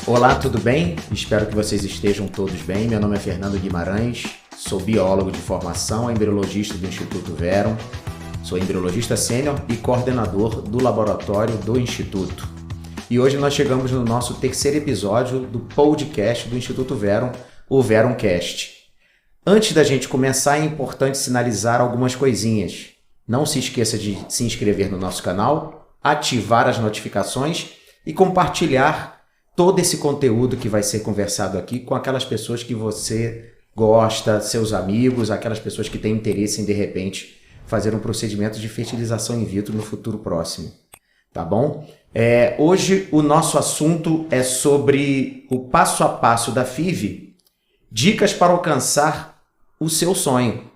Olá, tudo bem? Espero que vocês estejam todos bem. Meu nome é Fernando Guimarães, sou biólogo de formação, embriologista do Instituto Verum, sou embriologista sênior e coordenador do laboratório do Instituto. E hoje nós chegamos no nosso terceiro episódio do podcast do Instituto Verum, o Verumcast. Antes da gente começar, é importante sinalizar algumas coisinhas. Não se esqueça de se inscrever no nosso canal, ativar as notificações e compartilhar todo esse conteúdo que vai ser conversado aqui com aquelas pessoas que você gosta, seus amigos, aquelas pessoas que têm interesse em, de repente, fazer um procedimento de fertilização in vitro no futuro próximo. Tá bom? Hoje o nosso assunto é sobre o passo a passo da FIV, dicas para alcançar o seu sonho.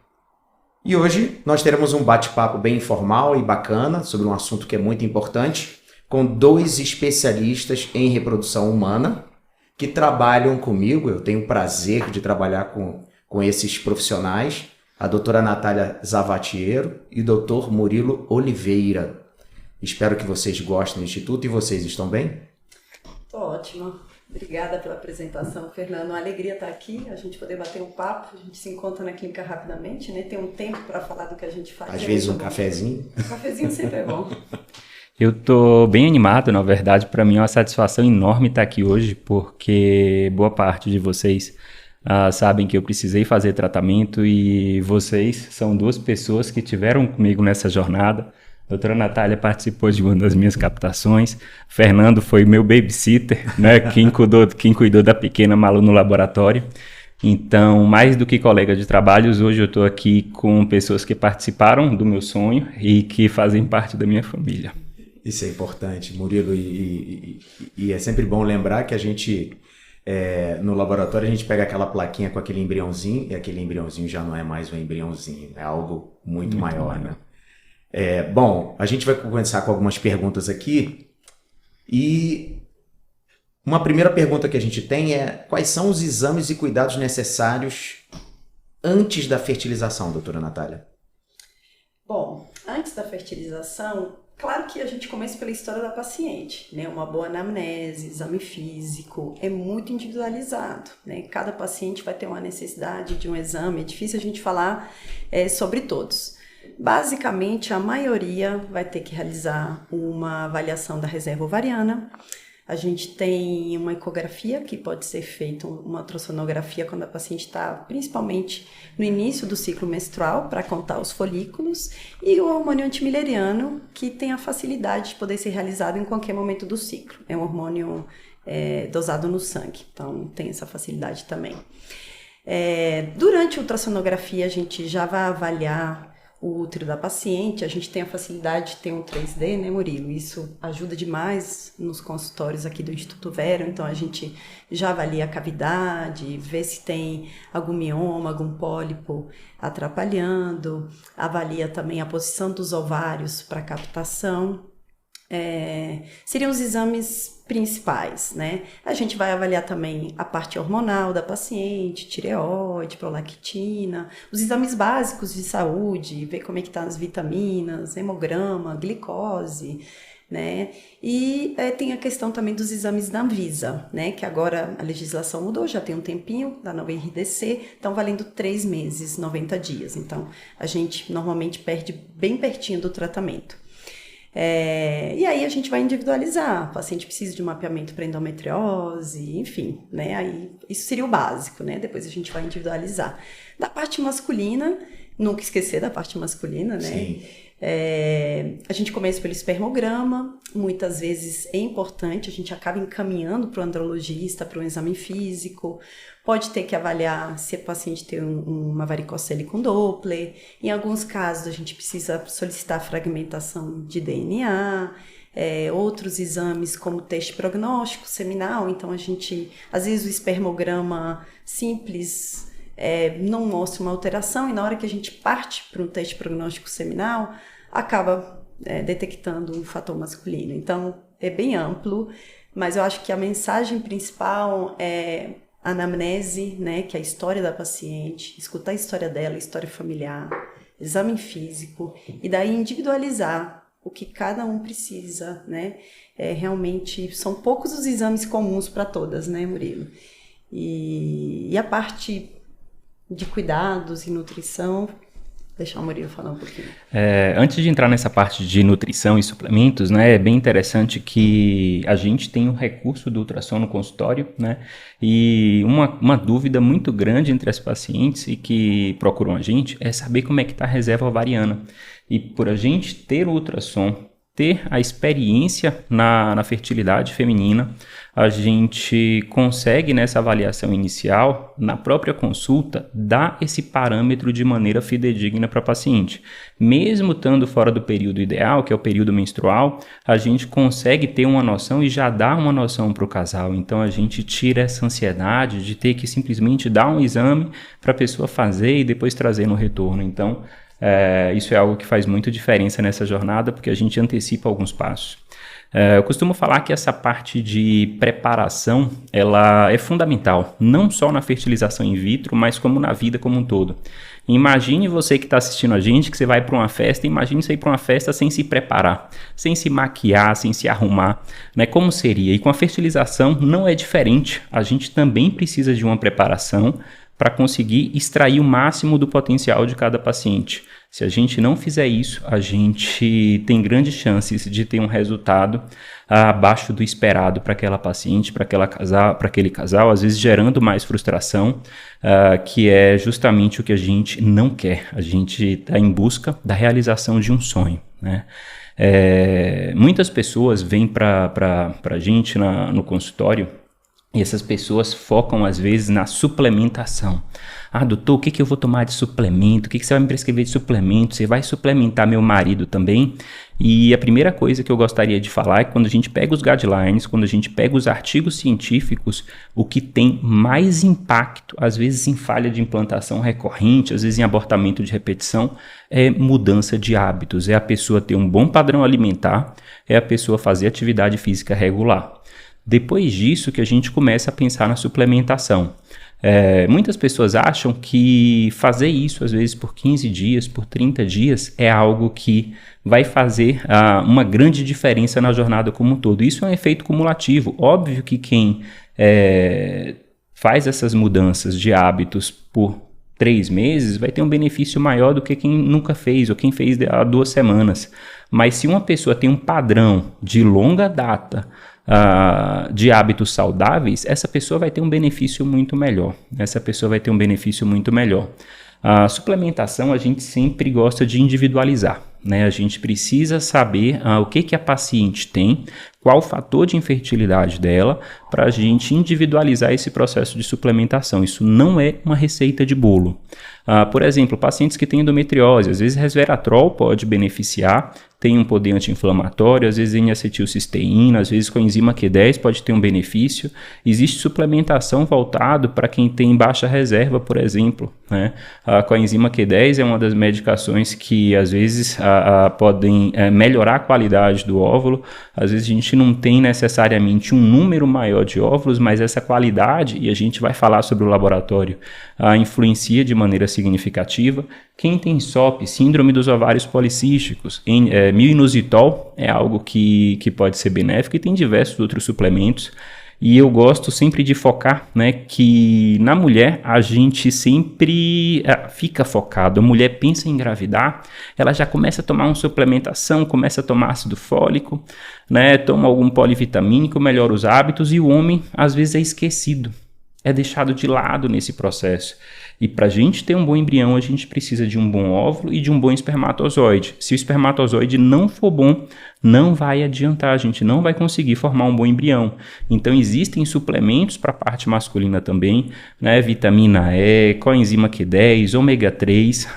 E hoje nós teremos um bate-papo bem informal e bacana sobre um assunto que é muito importante, com dois especialistas em reprodução humana que trabalham comigo. Eu tenho o prazer de trabalhar com esses profissionais, a doutora Natália Zavatiero e o doutor Murilo Oliveira. Espero que vocês gostem do Instituto. E vocês estão bem? Estou ótima. Obrigada pela apresentação, Fernando. Uma alegria estar aqui, a gente poder bater um papo. A gente se encontra na clínica rapidamente, né? Tem um tempo para falar do que a gente faz. Às vezes um cafezinho. Um cafezinho sempre é bom. Eu tô bem animado, na verdade. Para mim é uma satisfação enorme estar aqui hoje, porque boa parte de vocês sabem que eu precisei fazer tratamento e vocês são duas pessoas que tiveram comigo nessa jornada. A doutora Natália participou de uma das minhas captações, Fernando foi meu babysitter, né? Quem cuidou da pequena Malu no laboratório. Então, mais do que colega de trabalhos, hoje eu estou aqui com pessoas que participaram do meu sonho e que fazem parte da minha família. Isso é importante, Murilo, e é sempre bom lembrar que a gente, no laboratório, a gente pega aquela plaquinha com aquele embriãozinho, e aquele embriãozinho já não é mais um embriãozinho, é algo muito maior, né? Bom, a gente vai começar com algumas perguntas aqui, e uma primeira pergunta que a gente tem é: quais são os exames e cuidados necessários antes da fertilização, doutora Natália? Bom, antes da fertilização, claro que a gente começa pela história da paciente, né? Uma boa anamnese, exame físico, é muito individualizado, né? Cada paciente vai ter uma necessidade de um exame, é difícil a gente falar sobre todos. Basicamente, a maioria vai ter que realizar uma avaliação da reserva ovariana. A gente tem uma ecografia que pode ser feita, uma ultrassonografia quando a paciente está principalmente no início do ciclo menstrual para contar os folículos, e o hormônio antimileriano, que tem a facilidade de poder ser realizado em qualquer momento do ciclo. É um hormônio dosado no sangue, então tem essa facilidade também. Durante a ultrassonografia a gente já vai avaliar o útero da paciente. A gente tem a facilidade de ter um 3D, né, Murilo? Isso ajuda demais nos consultórios aqui do Instituto Verum. Então, a gente já avalia a cavidade, vê se tem algum mioma, algum pólipo atrapalhando, avalia também a posição dos ovários para captação. Seriam os exames principais, né? A gente vai avaliar também a parte hormonal da paciente, tireoide, prolactina, os exames básicos de saúde, ver como é que tá as vitaminas, hemograma, glicose, né? E tem a questão também dos exames da Anvisa, né? Que agora a legislação mudou, já tem um tempinho, da nova RDC, estão valendo 3 meses, 90 dias. Então, a gente normalmente perde bem pertinho do tratamento. E aí a gente vai individualizar, o paciente precisa de um mapeamento para endometriose, enfim, né? Aí, isso seria o básico, né? Depois a gente vai individualizar. Da parte masculina, nunca esquecer da parte masculina, né? Sim. A gente começa pelo espermograma, muitas vezes é importante, a gente acaba encaminhando para o andrologista, para um exame físico. Pode ter que avaliar se o paciente tem uma varicocele com Doppler. Em alguns casos, a gente precisa solicitar fragmentação de DNA, outros exames como teste prognóstico seminal. Então, a gente, às vezes, o espermograma simples não mostra uma alteração, e na hora que a gente parte para um teste prognóstico seminal, acaba detectando um fator masculino. Então, é bem amplo, mas eu acho que a mensagem principal é anamnese, né, que é a história da paciente, escutar a história dela, a história familiar, exame físico, e daí individualizar o que cada um precisa, né? Realmente, são poucos os exames comuns para todas, né, Murilo? E a parte de cuidados e nutrição, deixar o Murilo falar um pouquinho. Antes de entrar nessa parte de nutrição e suplementos, né, é bem interessante que a gente tem o recurso do ultrassom no consultório, né, e uma dúvida muito grande entre as pacientes e que procuram a gente é saber como é que está a reserva ovariana. E por a gente ter o ultrassom, ter a experiência na fertilidade feminina, a gente consegue nessa avaliação inicial, na própria consulta, dar esse parâmetro de maneira fidedigna para a paciente. Mesmo estando fora do período ideal, que é o período menstrual, a gente consegue ter uma noção e já dar uma noção para o casal. Então a gente tira essa ansiedade de ter que simplesmente dar um exame para a pessoa fazer e depois trazer no retorno. Então isso é algo que faz muita diferença nessa jornada, porque a gente antecipa alguns passos. Eu costumo falar que essa parte de preparação, ela é fundamental, não só na fertilização in vitro, mas como na vida como um todo. Imagine você que está assistindo a gente, que você vai para uma festa, imagine você ir para uma festa sem se preparar, sem se maquiar, sem se arrumar, né? Como seria? E com a fertilização não é diferente, a gente também precisa de uma preparação para conseguir extrair o máximo do potencial de cada paciente. Se a gente não fizer isso, a gente tem grandes chances de ter um resultado abaixo do esperado para aquela paciente, para aquele casal, às vezes gerando mais frustração, que é justamente o que a gente não quer. A gente está em busca da realização de um sonho, né? Muitas pessoas vêm para a gente no consultório e essas pessoas focam às vezes na suplementação. Doutor, o que eu vou tomar de suplemento? O que você vai me prescrever de suplemento? Você vai suplementar meu marido também? E a primeira coisa que eu gostaria de falar é que quando a gente pega os guidelines, quando a gente pega os artigos científicos, o que tem mais impacto, às vezes em falha de implantação recorrente, às vezes em abortamento de repetição, é mudança de hábitos. É a pessoa ter um bom padrão alimentar, é a pessoa fazer atividade física regular. Depois disso que a gente começa a pensar na suplementação. Muitas pessoas acham que fazer isso, às vezes por 15 dias, por 30 dias, é algo que vai fazer uma grande diferença na jornada como um todo. Isso é um efeito cumulativo. Óbvio que quem faz essas mudanças de hábitos por 3 meses vai ter um benefício maior do que quem nunca fez ou quem fez há 2 semanas. Mas se uma pessoa tem um padrão de longa data de hábitos saudáveis, essa pessoa vai ter um benefício muito melhor. A suplementação a gente sempre gosta de individualizar, né? A gente precisa saber o que a paciente tem, qual o fator de infertilidade dela, para a gente individualizar esse processo de suplementação. Isso não é uma receita de bolo. Por exemplo, pacientes que têm endometriose, às vezes resveratrol pode beneficiar, tem um poder anti-inflamatório, às vezes N-acetilcisteína, às vezes coenzima Q10 pode ter um benefício. Existe suplementação voltado para quem tem baixa reserva, por exemplo, né? A coenzima Q10 é uma das medicações que às vezes podem melhorar a qualidade do óvulo. Às vezes a gente não tem necessariamente um número maior de óvulos, mas essa qualidade, e a gente vai falar sobre o laboratório, influencia de maneira significativa. Quem tem SOP, síndrome dos ovários policísticos, mioinositol é algo que pode ser benéfico, e tem diversos outros suplementos. E eu gosto sempre de focar, né, que na mulher a gente sempre fica focado. A mulher pensa em engravidar, ela já começa a tomar uma suplementação, começa a tomar ácido fólico, né, toma algum polivitamínico, melhora os hábitos, e o homem às vezes é esquecido, é deixado de lado nesse processo. E para a gente ter um bom embrião, a gente precisa de um bom óvulo e de um bom espermatozoide. Se o espermatozoide não for bom, não vai adiantar, a gente não vai conseguir formar um bom embrião. Então existem suplementos para a parte masculina também, né? Vitamina E, coenzima Q10, ômega 3,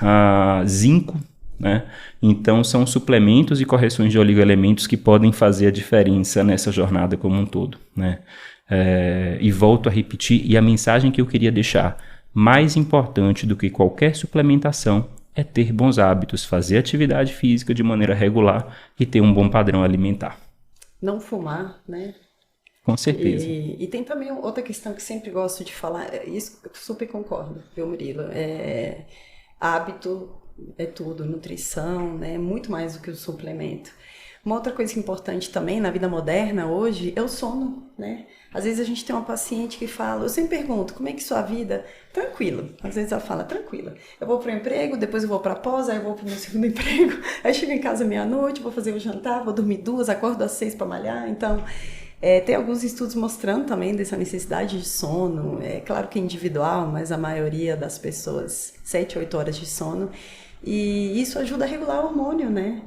zinco, né? Então são suplementos e correções de oligoelementos que podem fazer a diferença nessa jornada como um todo, né? E volto a repetir, e a mensagem que eu queria deixar: mais importante do que qualquer suplementação é ter bons hábitos, fazer atividade física de maneira regular e ter um bom padrão alimentar. Não fumar, né? Com certeza. E tem também outra questão que sempre gosto de falar, isso eu super concordo, viu, Murilo? Hábito é tudo, nutrição, né? Muito mais do que o suplemento. Uma outra coisa importante também na vida moderna hoje é o sono, né? Às vezes a gente tem uma paciente que fala, eu sempre pergunto, como é que sua vida? Tranquila. Às vezes ela fala, tranquila. Eu vou para o emprego, depois eu vou para a pós, aí eu vou para o meu segundo emprego, aí chego em casa meia-noite, vou fazer o jantar, vou dormir 2, acordo às 6 para malhar. Então, tem alguns estudos mostrando também dessa necessidade de sono. É claro que é individual, mas a maioria das pessoas, 7, 8 horas de sono. E isso ajuda a regular o hormônio, né?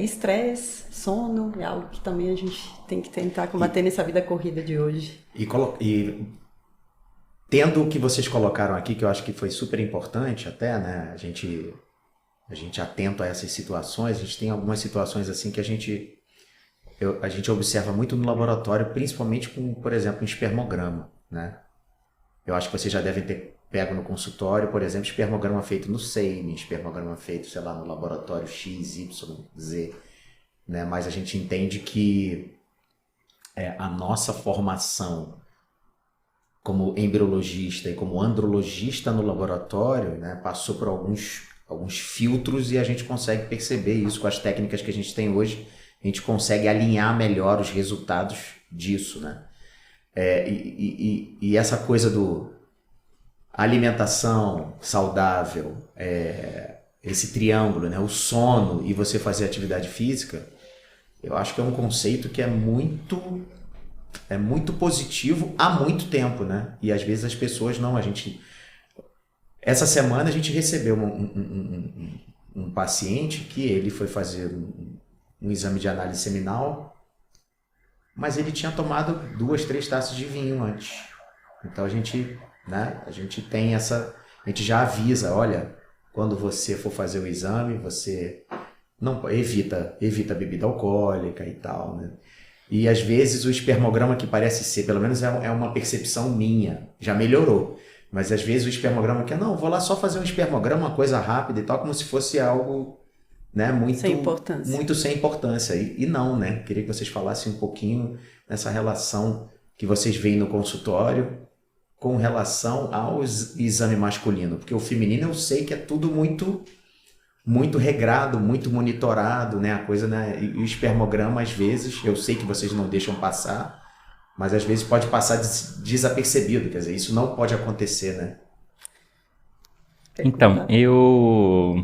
Estresse, sono, é algo que também a gente tem que tentar combater nessa vida corrida de hoje. E tendo o que vocês colocaram aqui, que eu acho que foi super importante até, né? A gente atento a essas situações, a gente tem algumas situações assim que a gente observa muito no laboratório, principalmente com, por exemplo, um espermograma, né? Eu acho que vocês já devem ter pego no consultório, por exemplo, espermograma feito no SEIME, espermograma feito, sei lá, no laboratório X, Y, Z, né? Mas a gente entende que a nossa formação como embriologista e como andrologista no laboratório, né, passou por alguns filtros e a gente consegue perceber isso com as técnicas que a gente tem hoje. A gente consegue alinhar melhor os resultados disso, né? E essa coisa do alimentação saudável, esse triângulo, né? O sono e você fazer atividade física, eu acho que é um conceito que é muito positivo há muito tempo, né? E às vezes as pessoas não. Essa semana a gente recebeu um paciente que ele foi fazer um exame de análise seminal, mas ele tinha tomado 2, 3 taças de vinho antes. Então a gente tem a gente já avisa, olha, quando você for fazer o exame, você não evita bebida alcoólica e tal, né? E às vezes o espermograma, que parece ser, pelo menos é uma percepção minha, já melhorou, mas às vezes o espermograma que vou lá só fazer um espermograma, uma coisa rápida e tal, como se fosse algo, né, muito sem importância. E não, né? Queria que vocês falassem um pouquinho nessa relação que vocês veem no consultório com relação ao exame masculino, porque o feminino eu sei que é tudo muito regrado, muito monitorado, né? A coisa, né? E o espermograma, às vezes, eu sei que vocês não deixam passar, mas às vezes pode passar desapercebido, quer dizer, isso não pode acontecer, né? Então, eu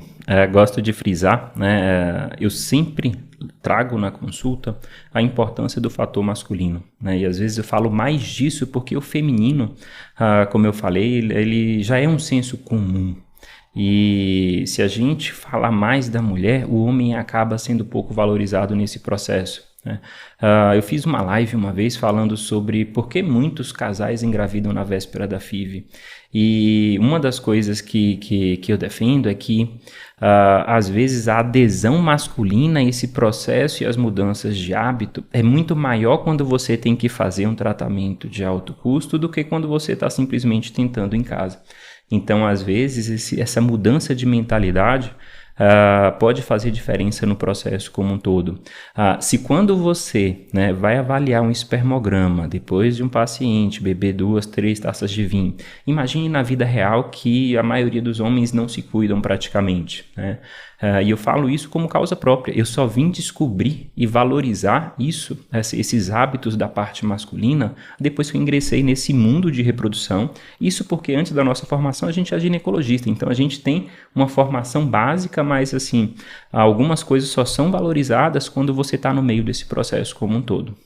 gosto de frisar, né? Eu sempre trago na consulta a importância do fator masculino, né? E às vezes eu falo mais disso porque o feminino, como eu falei, ele já é um senso comum. E se a gente falar mais da mulher, o homem acaba sendo pouco valorizado nesse processo, né? Eu fiz uma live uma vez falando sobre por que muitos casais engravidam na véspera da FIV. E uma das coisas que eu defendo é que, às vezes, a adesão masculina a esse processo e as mudanças de hábito é muito maior quando você tem que fazer um tratamento de alto custo do que quando você está simplesmente tentando em casa. Então, às vezes, essa mudança de mentalidade pode fazer diferença no processo como um todo. Se quando você, né, vai avaliar um espermograma depois de um paciente beber 2, 3 taças de vinho, imagine na vida real que a maioria dos homens não se cuidam praticamente, né? E eu falo isso como causa própria. Eu só vim descobrir e valorizar esses hábitos da parte masculina depois que eu ingressei nesse mundo de reprodução. Isso porque antes da nossa formação a gente é ginecologista, então a gente tem uma formação básica, mas assim, algumas coisas só são valorizadas quando você está no meio desse processo como um todo.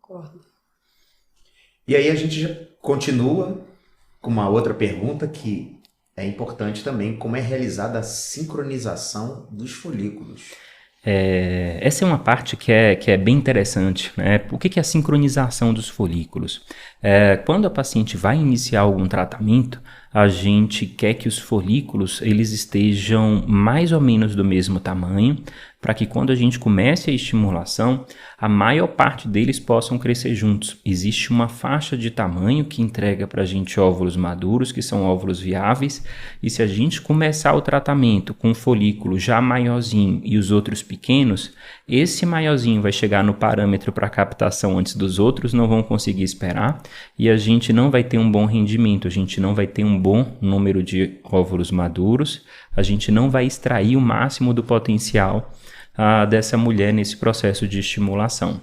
Concordo. E aí a gente já continua com uma outra pergunta que é importante também, como é realizada a sincronização dos folículos. Essa é uma parte que é bem interessante, né? O que é a sincronização dos folículos? Quando a paciente vai iniciar algum tratamento, a gente quer que os folículos eles estejam mais ou menos do mesmo tamanho, para que quando a gente comece a estimulação, a maior parte deles possam crescer juntos. Existe uma faixa de tamanho que entrega para a gente óvulos maduros, que são óvulos viáveis, e se a gente começar o tratamento com um folículo já maiorzinho e os outros pequenos, esse maiorzinho vai chegar no parâmetro para captação antes dos outros, não vão conseguir esperar, e a gente não vai ter um bom rendimento, a gente não vai ter um bom número de óvulos maduros, a gente não vai extrair o máximo do potencial dessa mulher nesse processo de estimulação.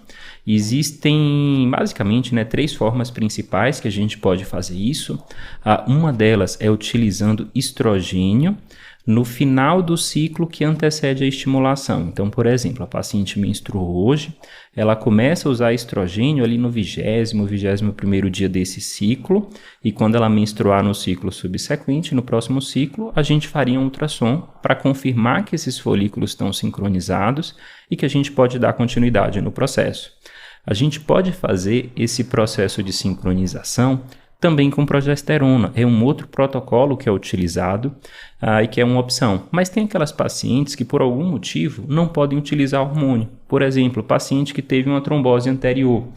Existem basicamente, né, 3 formas principais que a gente pode fazer isso. Uma delas é utilizando estrogênio no final do ciclo que antecede a estimulação. Então, por exemplo, a paciente menstruou hoje, ela começa a usar estrogênio ali no 21º dia desse ciclo, e quando ela menstruar no ciclo subsequente, no próximo ciclo, a gente faria um ultrassom para confirmar que esses folículos estão sincronizados e que a gente pode dar continuidade no processo. A gente pode fazer esse processo de sincronização também com progesterona, é um outro protocolo que é utilizado e que é uma opção. Mas tem aquelas pacientes que por algum motivo não podem utilizar hormônio. Por exemplo, paciente que teve uma trombose anterior.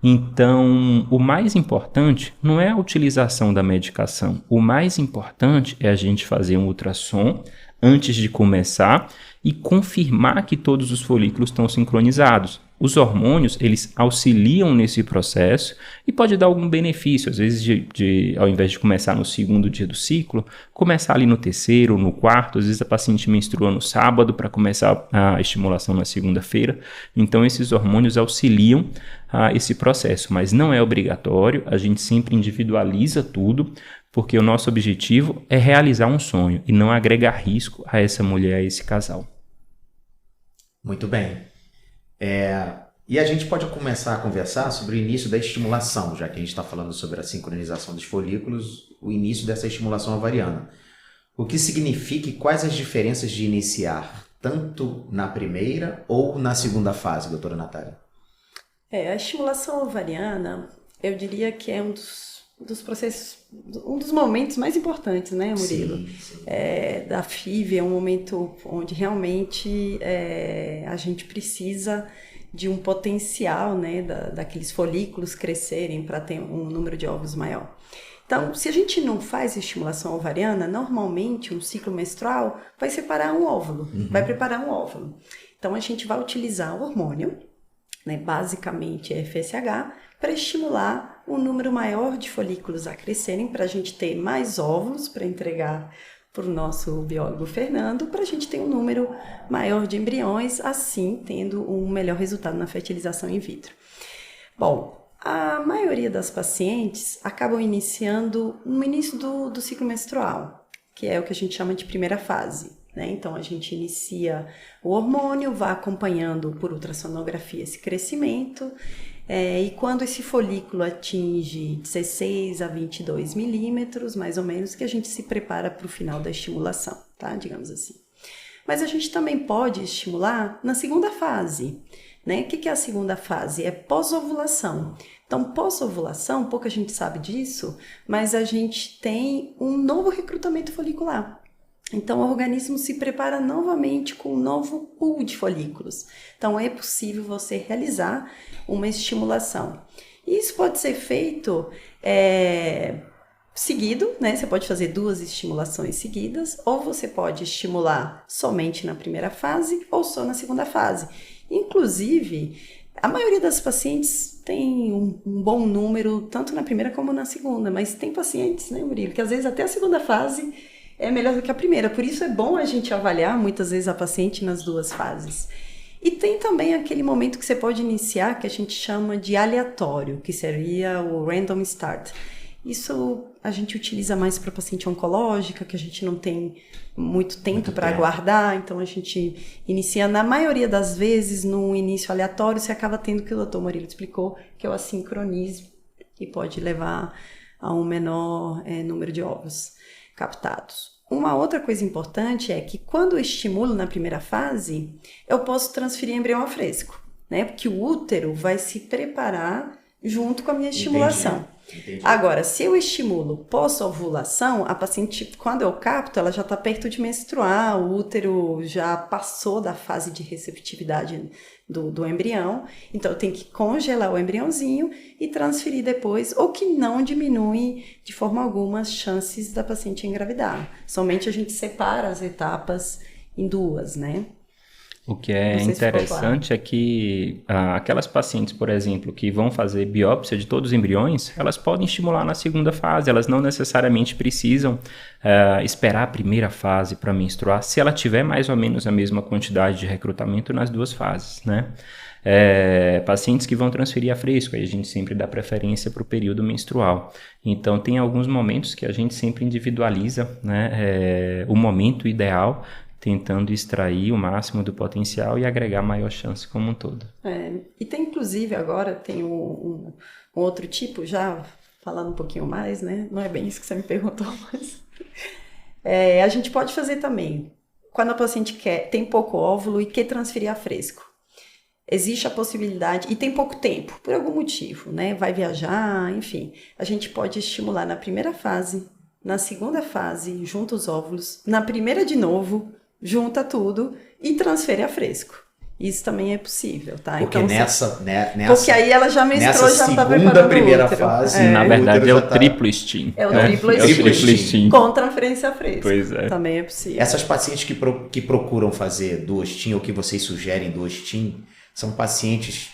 Então, o mais importante não é a utilização da medicação. O mais importante é a gente fazer um ultrassom antes de começar e confirmar que todos os folículos estão sincronizados. Os hormônios, eles auxiliam nesse processo e pode dar algum benefício, às vezes ao invés de começar no 2º dia do ciclo, começar ali no 3º ou no 4º, às vezes a paciente menstrua no sábado para começar a estimulação na segunda-feira. Então esses hormônios auxiliam esse processo, mas não é obrigatório, a gente sempre individualiza tudo, porque o nosso objetivo é realizar um sonho e não agregar risco a essa mulher, a esse casal. Muito bem. E a gente pode começar a conversar sobre o início da estimulação, já que a gente está falando sobre a sincronização dos folículos, o início dessa estimulação ovariana. O que significa e quais as diferenças de iniciar, tanto na primeira ou na segunda fase, doutora Natália? A estimulação ovariana, eu diria que é um dos processos, um dos momentos mais importantes, né, Murilo? Sim. Da FIV é um momento onde realmente a gente precisa de um potencial, né, daqueles folículos crescerem para ter um número de óvulos maior. Então, se a gente não faz estimulação ovariana, normalmente um ciclo menstrual vai separar um óvulo, vai preparar um óvulo. Então, a gente vai utilizar o hormônio, né, basicamente FSH, para estimular um número maior de folículos a crescerem, para a gente ter mais óvulos para entregar para o nosso biólogo Fernando, para a gente ter um número maior de embriões, assim tendo um melhor resultado na fertilização in vitro. Bom, a maioria das pacientes acabam iniciando no início do ciclo menstrual, que é o que a gente chama de primeira fase. Né? Então, a gente inicia o hormônio, vai acompanhando por ultrassonografia esse crescimento, e quando esse folículo atinge 16 a 22 milímetros, mais ou menos, que a gente se prepara para o final da estimulação, tá? Digamos assim. Mas a gente também pode estimular na segunda fase, né? O que é a segunda fase? É pós-ovulação. Então, pós-ovulação, pouca gente sabe disso, mas a gente tem um novo recrutamento folicular. Então, o organismo se prepara novamente com um novo pool de folículos. Então, é possível você realizar uma estimulação. E isso pode ser feito seguido, né? Você pode fazer 2 estimulações seguidas, ou você pode estimular somente na primeira fase ou só na segunda fase. Inclusive, a maioria das pacientes tem um bom número, tanto na primeira como na segunda, mas tem pacientes, né, Murilo, que às vezes até a segunda fase é melhor do que a primeira. Por isso é bom a gente avaliar muitas vezes a paciente nas 2 fases. E tem também aquele momento que você pode iniciar, que a gente chama de aleatório, que seria o random start. Isso a gente utiliza mais para paciente oncológica, que a gente não tem muito tempo para aguardar, então a gente inicia, na maioria das vezes, no início aleatório, você acaba tendo o que o Dr. Murilo explicou, que é o assincronismo, que pode levar a um menor número de óvulos captados. Uma outra coisa importante é que quando eu estimulo na primeira fase, eu posso transferir embrião a fresco, né? Porque o útero vai se preparar junto com a minha estimulação. Entendi. Agora, se eu estimulo pós-ovulação, a paciente, quando eu capto, ela já está perto de menstruar, o útero já passou da fase de receptividade do embrião, então eu tenho que congelar o embriãozinho e transferir depois, ou que não diminui de forma alguma as chances da paciente engravidar. Somente a gente separa as etapas em 2, né? O que é interessante é que aquelas pacientes, por exemplo, que vão fazer biópsia de todos os embriões, elas podem estimular na segunda fase, elas não necessariamente precisam esperar a primeira fase para menstruar, se ela tiver mais ou menos a mesma quantidade de recrutamento nas duas fases, né? Pacientes que vão transferir a fresco, aí a gente sempre dá preferência para o período menstrual. Então, tem alguns momentos que a gente sempre individualiza, né, o momento ideal, tentando extrair o máximo do potencial e agregar maior chance como um todo. E tem, inclusive, agora tem um outro tipo, já falando um pouquinho mais, né? Não é bem isso que você me perguntou, mas... a gente pode fazer também, quando a paciente tem pouco óvulo e quer transferir a fresco. Existe a possibilidade, e tem pouco tempo, por algum motivo, né? Vai viajar, enfim. A gente pode estimular na primeira fase, na segunda fase, junta os óvulos, na primeira de novo, junta tudo e transfere a fresco. Isso também é possível, tá? Porque então, nessa porque aí ela já menstruou, já está preparando segunda primeira útero. fase, Na verdade é o triplo STIM. É o triplo STIM. Com transferência a fresco. Pois é. Também é possível. Essas pacientes que procuram fazer duas TIM ou que vocês sugerem duas TIM, são pacientes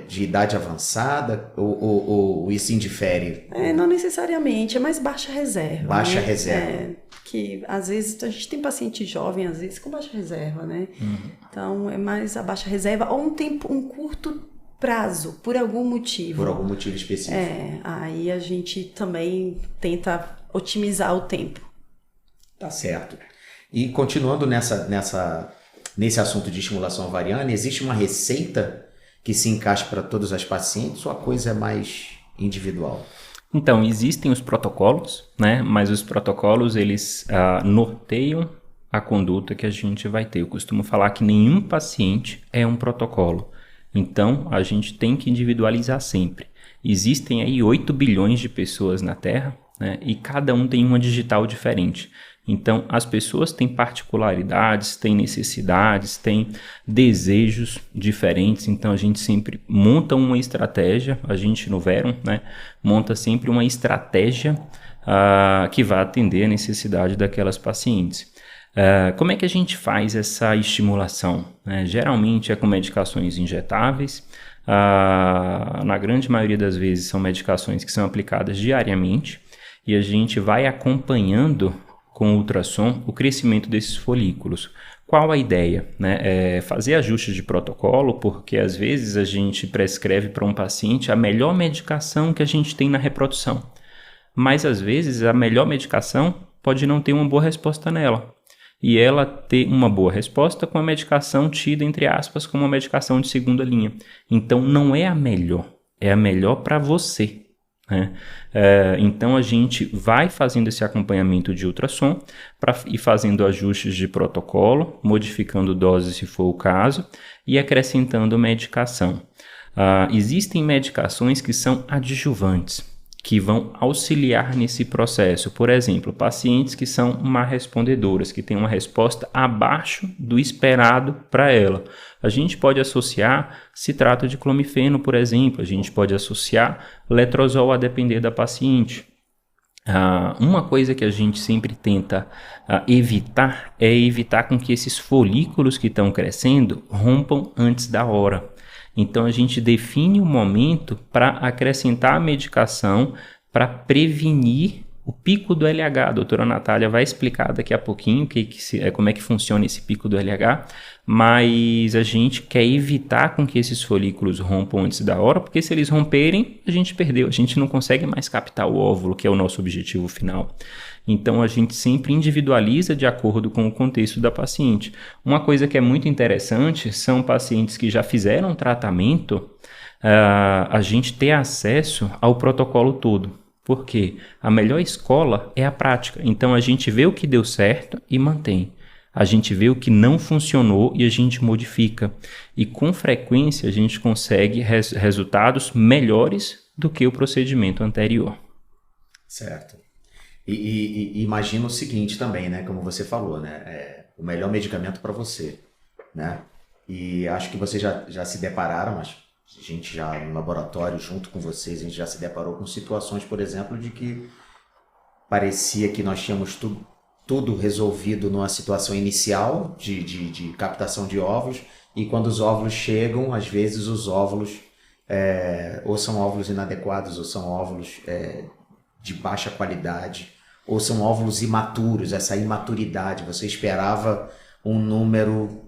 de idade avançada ou isso indifere? Não necessariamente, é mais baixa reserva. Baixa né? reserva. Que às vezes a gente tem paciente jovem, às vezes com baixa reserva, né? Então é mais a baixa reserva ou um curto prazo, por algum motivo. Por algum motivo específico. Aí a gente também tenta otimizar o tempo. Tá certo. E continuando nesse assunto de estimulação ovariana, existe uma receita que se encaixa para todas as pacientes ou a coisa é mais individual? Então, existem os protocolos, né? Mas os protocolos, eles norteiam a conduta que a gente vai ter. Eu costumo falar que nenhum paciente é um protocolo. Então, a gente tem que individualizar sempre. Existem aí 8 bilhões de pessoas na Terra, né? E cada um tem uma digital diferente. Então, as pessoas têm particularidades, têm necessidades, têm desejos diferentes. Então, a gente sempre monta uma estratégia, a gente no Verum, né, monta sempre uma estratégia que vai atender a necessidade daquelas pacientes. Como é que a gente faz essa estimulação? Geralmente é com medicações injetáveis. Na grande maioria das vezes são medicações que são aplicadas diariamente e a gente vai acompanhando com ultrassom o crescimento desses folículos. Qual a ideia? Fazer ajustes de protocolo, porque às vezes a gente prescreve para um paciente a melhor medicação que a gente tem na reprodução. Mas às vezes a melhor medicação pode não ter uma boa resposta nela. E ela ter uma boa resposta com a medicação tida, entre aspas, como uma medicação de segunda linha. Então não é a melhor para você. Então a gente vai fazendo esse acompanhamento de ultrassom e fazendo ajustes de protocolo, modificando doses se for o caso e acrescentando medicação. Existem medicações que são adjuvantes, que vão auxiliar nesse processo. Por exemplo, pacientes que são má respondedoras, que têm uma resposta abaixo do esperado para ela. A gente pode associar citrato de clomifeno, por exemplo. A gente pode associar letrozol a depender da paciente. Uma coisa que a gente sempre tenta evitar é evitar com que esses folículos que estão crescendo rompam antes da hora. Então, a gente define um momento para acrescentar a medicação para prevenir o pico do LH. A doutora Natália vai explicar daqui a pouquinho como é que funciona esse pico do LH, mas a gente quer evitar com que esses folículos rompam antes da hora, porque se eles romperem, a gente perdeu, a gente não consegue mais captar o óvulo, que é o nosso objetivo final. Então, a gente sempre individualiza de acordo com o contexto da paciente. Uma coisa que é muito interessante são pacientes que já fizeram tratamento, a gente ter acesso ao protocolo todo. Por quê? A melhor escola é a prática. Então, a gente vê o que deu certo e mantém. A gente vê o que não funcionou e a gente modifica. E, com frequência, a gente consegue resultados melhores do que o procedimento anterior. Certo. E imagina o seguinte também, né? Como você falou, né? O melhor medicamento para você, né? E acho que vocês já se depararam, mas a gente já no laboratório, junto com vocês, a gente já se deparou com situações, por exemplo, de que parecia que nós tínhamos tudo resolvido numa situação inicial de captação de óvulos, e quando os óvulos chegam, às vezes os óvulos ou são óvulos inadequados, ou são óvulos de baixa qualidade, ou são óvulos imaturos, essa imaturidade. Você esperava um número,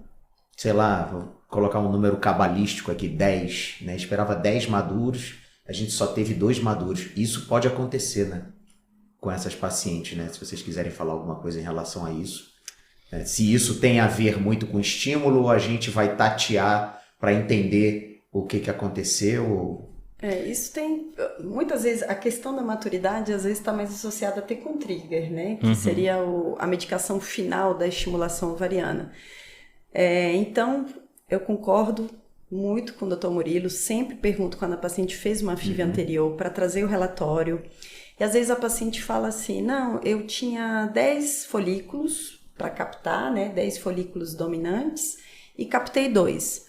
sei lá, vou colocar um número cabalístico aqui, 10, né? Esperava 10 maduros, a gente só teve 2 maduros. Isso pode acontecer, né? Com essas pacientes, né? Se vocês quiserem falar alguma coisa em relação a isso. Se isso tem a ver muito com estímulo, ou a gente vai tatear para entender o que aconteceu. Isso tem, muitas vezes, a questão da maturidade às vezes está mais associada até com trigger, né? Que seria a medicação final da estimulação ovariana. Então, eu concordo muito com o Dr. Murilo, sempre pergunto quando a paciente fez uma FIV anterior para trazer o relatório. E às vezes a paciente fala assim, não, eu tinha 10 folículos para captar, né? 10 folículos dominantes e captei 2.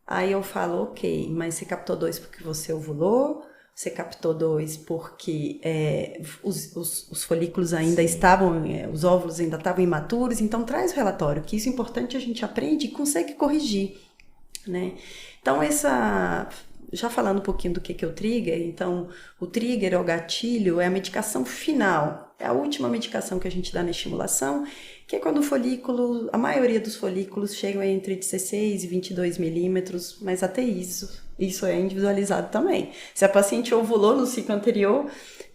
Aí eu falo, ok, mas você captou 2 porque você ovulou, você captou 2 porque os folículos ainda estavam, os óvulos ainda estavam imaturos, então traz o relatório, que isso é importante, a gente aprende e consegue corrigir, né? Então já falando um pouquinho do que é o trigger, então o trigger, o gatilho, é a medicação final, é a última medicação que a gente dá na estimulação, que é quando o folículo, a maioria dos folículos chegam entre 16 e 22 milímetros, mas até isso é individualizado também. Se a paciente ovulou no ciclo anterior,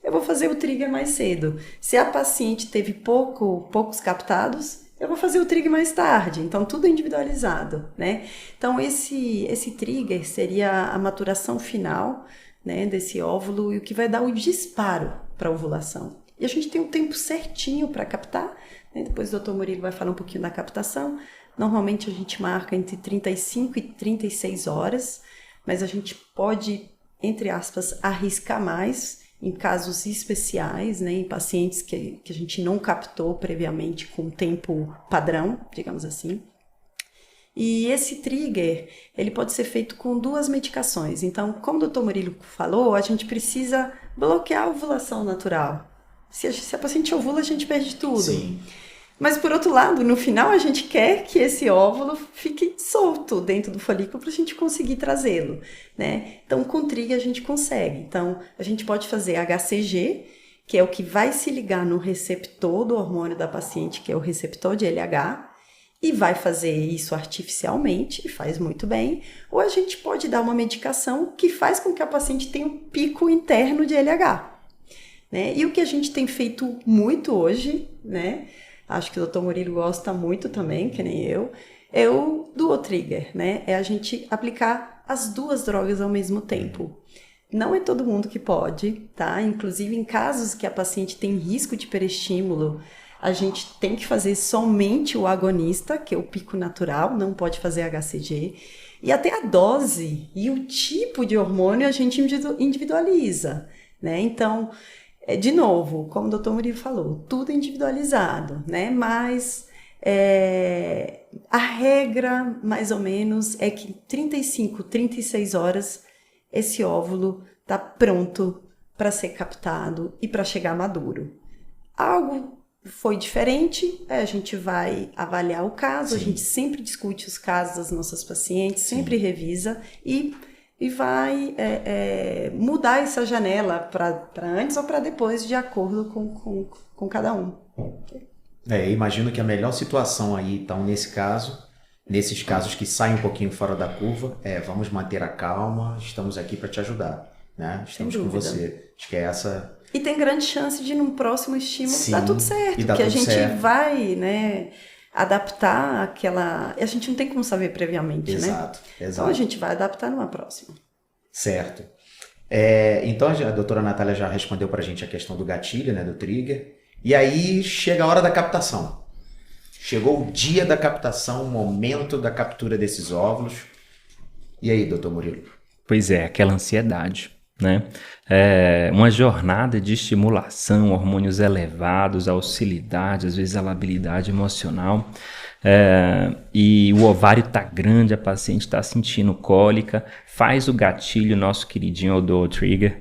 eu vou fazer o trigger mais cedo. Se a paciente teve poucos captados, eu vou fazer o trigger mais tarde. Então, tudo é individualizado, né? Então, esse trigger seria a maturação final, né, desse óvulo e o que vai dar o disparo para a ovulação. E a gente tem um tempo certinho para captar, né? Depois o Dr. Murilo vai falar um pouquinho da captação. Normalmente a gente marca entre 35 e 36 horas, mas a gente pode, entre aspas, arriscar mais em casos especiais, né? Em pacientes que a gente não captou previamente com tempo padrão, digamos assim. E esse trigger, ele pode ser feito com 2 medicações. Então, como o Dr. Murilo falou, a gente precisa bloquear a ovulação natural. Se a paciente ovula, a gente perde tudo. Sim. Mas, por outro lado, no final, a gente quer que esse óvulo fique solto dentro do folículo para a gente conseguir trazê-lo, né? Então, com trigger a gente consegue. Então, a gente pode fazer HCG, que é o que vai se ligar no receptor do hormônio da paciente, que é o receptor de LH, e vai fazer isso artificialmente, e faz muito bem. Ou a gente pode dar uma medicação que faz com que a paciente tenha um pico interno de LH. Né? E o que a gente tem feito muito hoje, né? Acho que o Dr. Murilo gosta muito também, que nem eu, é o duo trigger, né? É a gente aplicar as 2 drogas ao mesmo tempo. Não é todo mundo que pode, tá? Inclusive em casos que a paciente tem risco de hiperestímulo, a gente tem que fazer somente o agonista, que é o pico natural, não pode fazer HCG. E até a dose e o tipo de hormônio a gente individualiza, né? Então, de novo, como o Dr. Murilo falou, tudo individualizado, né? Mas a regra, mais ou menos, é que 35, 36 horas esse óvulo está pronto para ser captado e para chegar maduro. Algo foi diferente, a gente vai avaliar o caso, Sim. A gente sempre discute os casos das nossas pacientes, sempre Sim. revisa e vai mudar essa janela para antes ou para depois, de acordo com cada um. Imagino que a melhor situação aí, então, nesses casos que saem um pouquinho fora da curva, vamos manter a calma, estamos aqui para te ajudar, né? Estamos com você. Acho que é essa... E tem grande chance de, num próximo estímulo, Sim, dar tudo certo, porque a gente vai, né, adaptar aquela... A gente não tem como saber previamente, Exato. Então a gente vai adaptar numa próxima. Certo. Então a doutora Natália já respondeu para a gente a questão do gatilho, né, do trigger. E aí chega a hora da captação. Chegou o dia da captação, o momento da captura desses óvulos. E aí, doutor Murilo? Pois é, aquela ansiedade, né? Uma jornada de estimulação, hormônios elevados, a oscilidade, às vezes a labilidade emocional. E o ovário está grande, a paciente está sentindo cólica, faz o gatilho, nosso queridinho o dual trigger.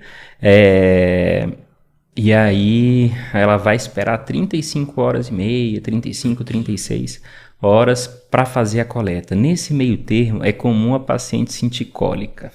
E aí ela vai esperar 35 horas e meia, 35, 36 horas para fazer a coleta. Nesse meio termo é comum a paciente sentir cólica.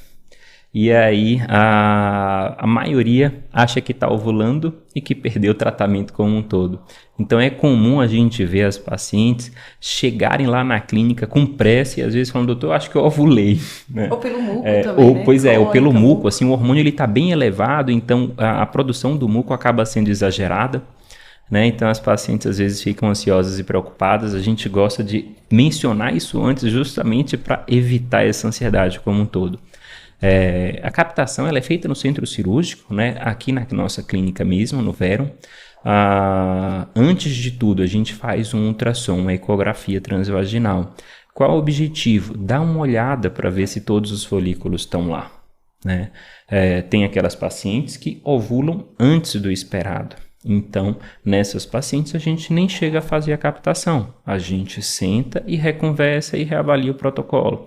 E aí a maioria acha que está ovulando e que perdeu o tratamento como um todo. Então é comum a gente ver as pacientes chegarem lá na clínica com pressa e às vezes falando, doutor, eu acho que eu ovulei. Né? Ou pelo muco também, né? Pois é, ou pelo Cólica, muco, assim, o hormônio está bem elevado, então a produção do muco acaba sendo exagerada. Né? Então as pacientes às vezes ficam ansiosas e preocupadas. A gente gosta de mencionar isso antes justamente para evitar essa ansiedade como um todo. A captação ela é feita no centro cirúrgico, né? Aqui na nossa clínica mesmo, no Verum. Antes de tudo, a gente faz um ultrassom, uma ecografia transvaginal. Qual o objetivo? Dar uma olhada para ver se todos os folículos estão lá. Né? Tem aquelas pacientes que ovulam antes do esperado. Então, nessas pacientes, a gente nem chega a fazer a captação. A gente senta e reconversa e reavalia o protocolo.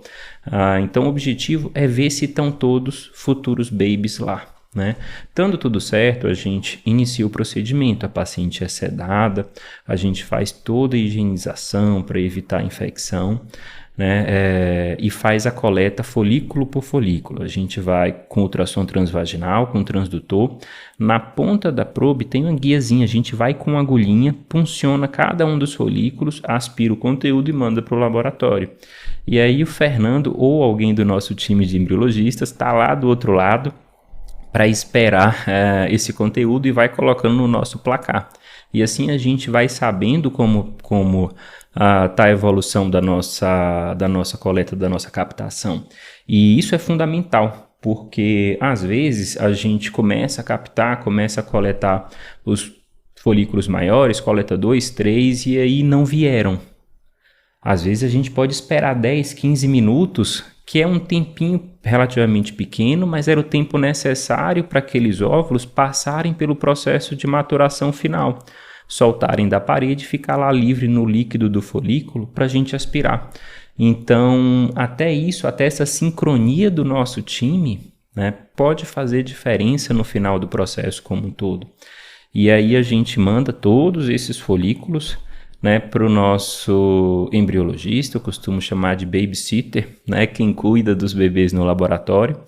Então, o objetivo é ver se estão todos futuros babies lá. Né? Estando tudo certo, a gente inicia o procedimento. A paciente é sedada, a gente faz toda a higienização para evitar a infecção. Né, e faz a coleta folículo por folículo. A gente vai com ultrassom transvaginal, com transdutor. Na ponta da probe tem uma guiazinha, a gente vai com uma agulhinha, punciona cada um dos folículos, aspira o conteúdo e manda para o laboratório. E aí o Fernando ou alguém do nosso time de embriologistas está lá do outro lado para esperar esse conteúdo e vai colocando no nosso placar. E assim a gente vai sabendo como está a evolução da nossa coleta, da nossa captação. E isso é fundamental, porque às vezes a gente começa a captar, começa a coletar os folículos maiores, coleta 2, 3 e aí não vieram. Às vezes a gente pode esperar 10, 15 minutos, que é um tempinho relativamente pequeno, mas era o tempo necessário para aqueles óvulos passarem pelo processo de maturação final. Soltarem da parede e ficar lá livre no líquido do folículo para a gente aspirar. Então, até essa sincronia do nosso time, né, pode fazer diferença no final do processo como um todo. E aí a gente manda todos esses folículos, né, para o nosso embriologista, eu costumo chamar de babysitter, né, quem cuida dos bebês no laboratório,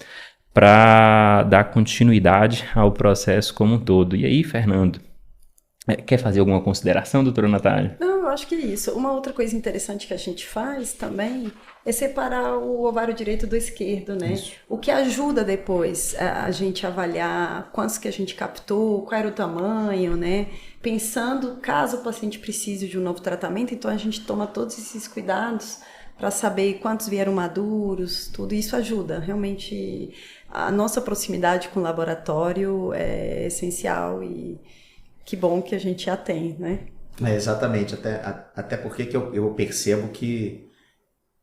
para dar continuidade ao processo como um todo. E aí, Fernando, quer fazer alguma consideração, doutora Natália? Não, eu acho que é isso. Uma outra coisa interessante que a gente faz também é separar o ovário direito do esquerdo, né? Isso. O que ajuda depois a gente avaliar quantos que a gente captou, qual era o tamanho, né? Pensando, caso o paciente precise de um novo tratamento, então a gente toma todos esses cuidados para saber quantos vieram maduros, tudo isso ajuda. Realmente, a nossa proximidade com o laboratório é essencial e que bom que a gente já tem, né? Exatamente, até porque que eu percebo que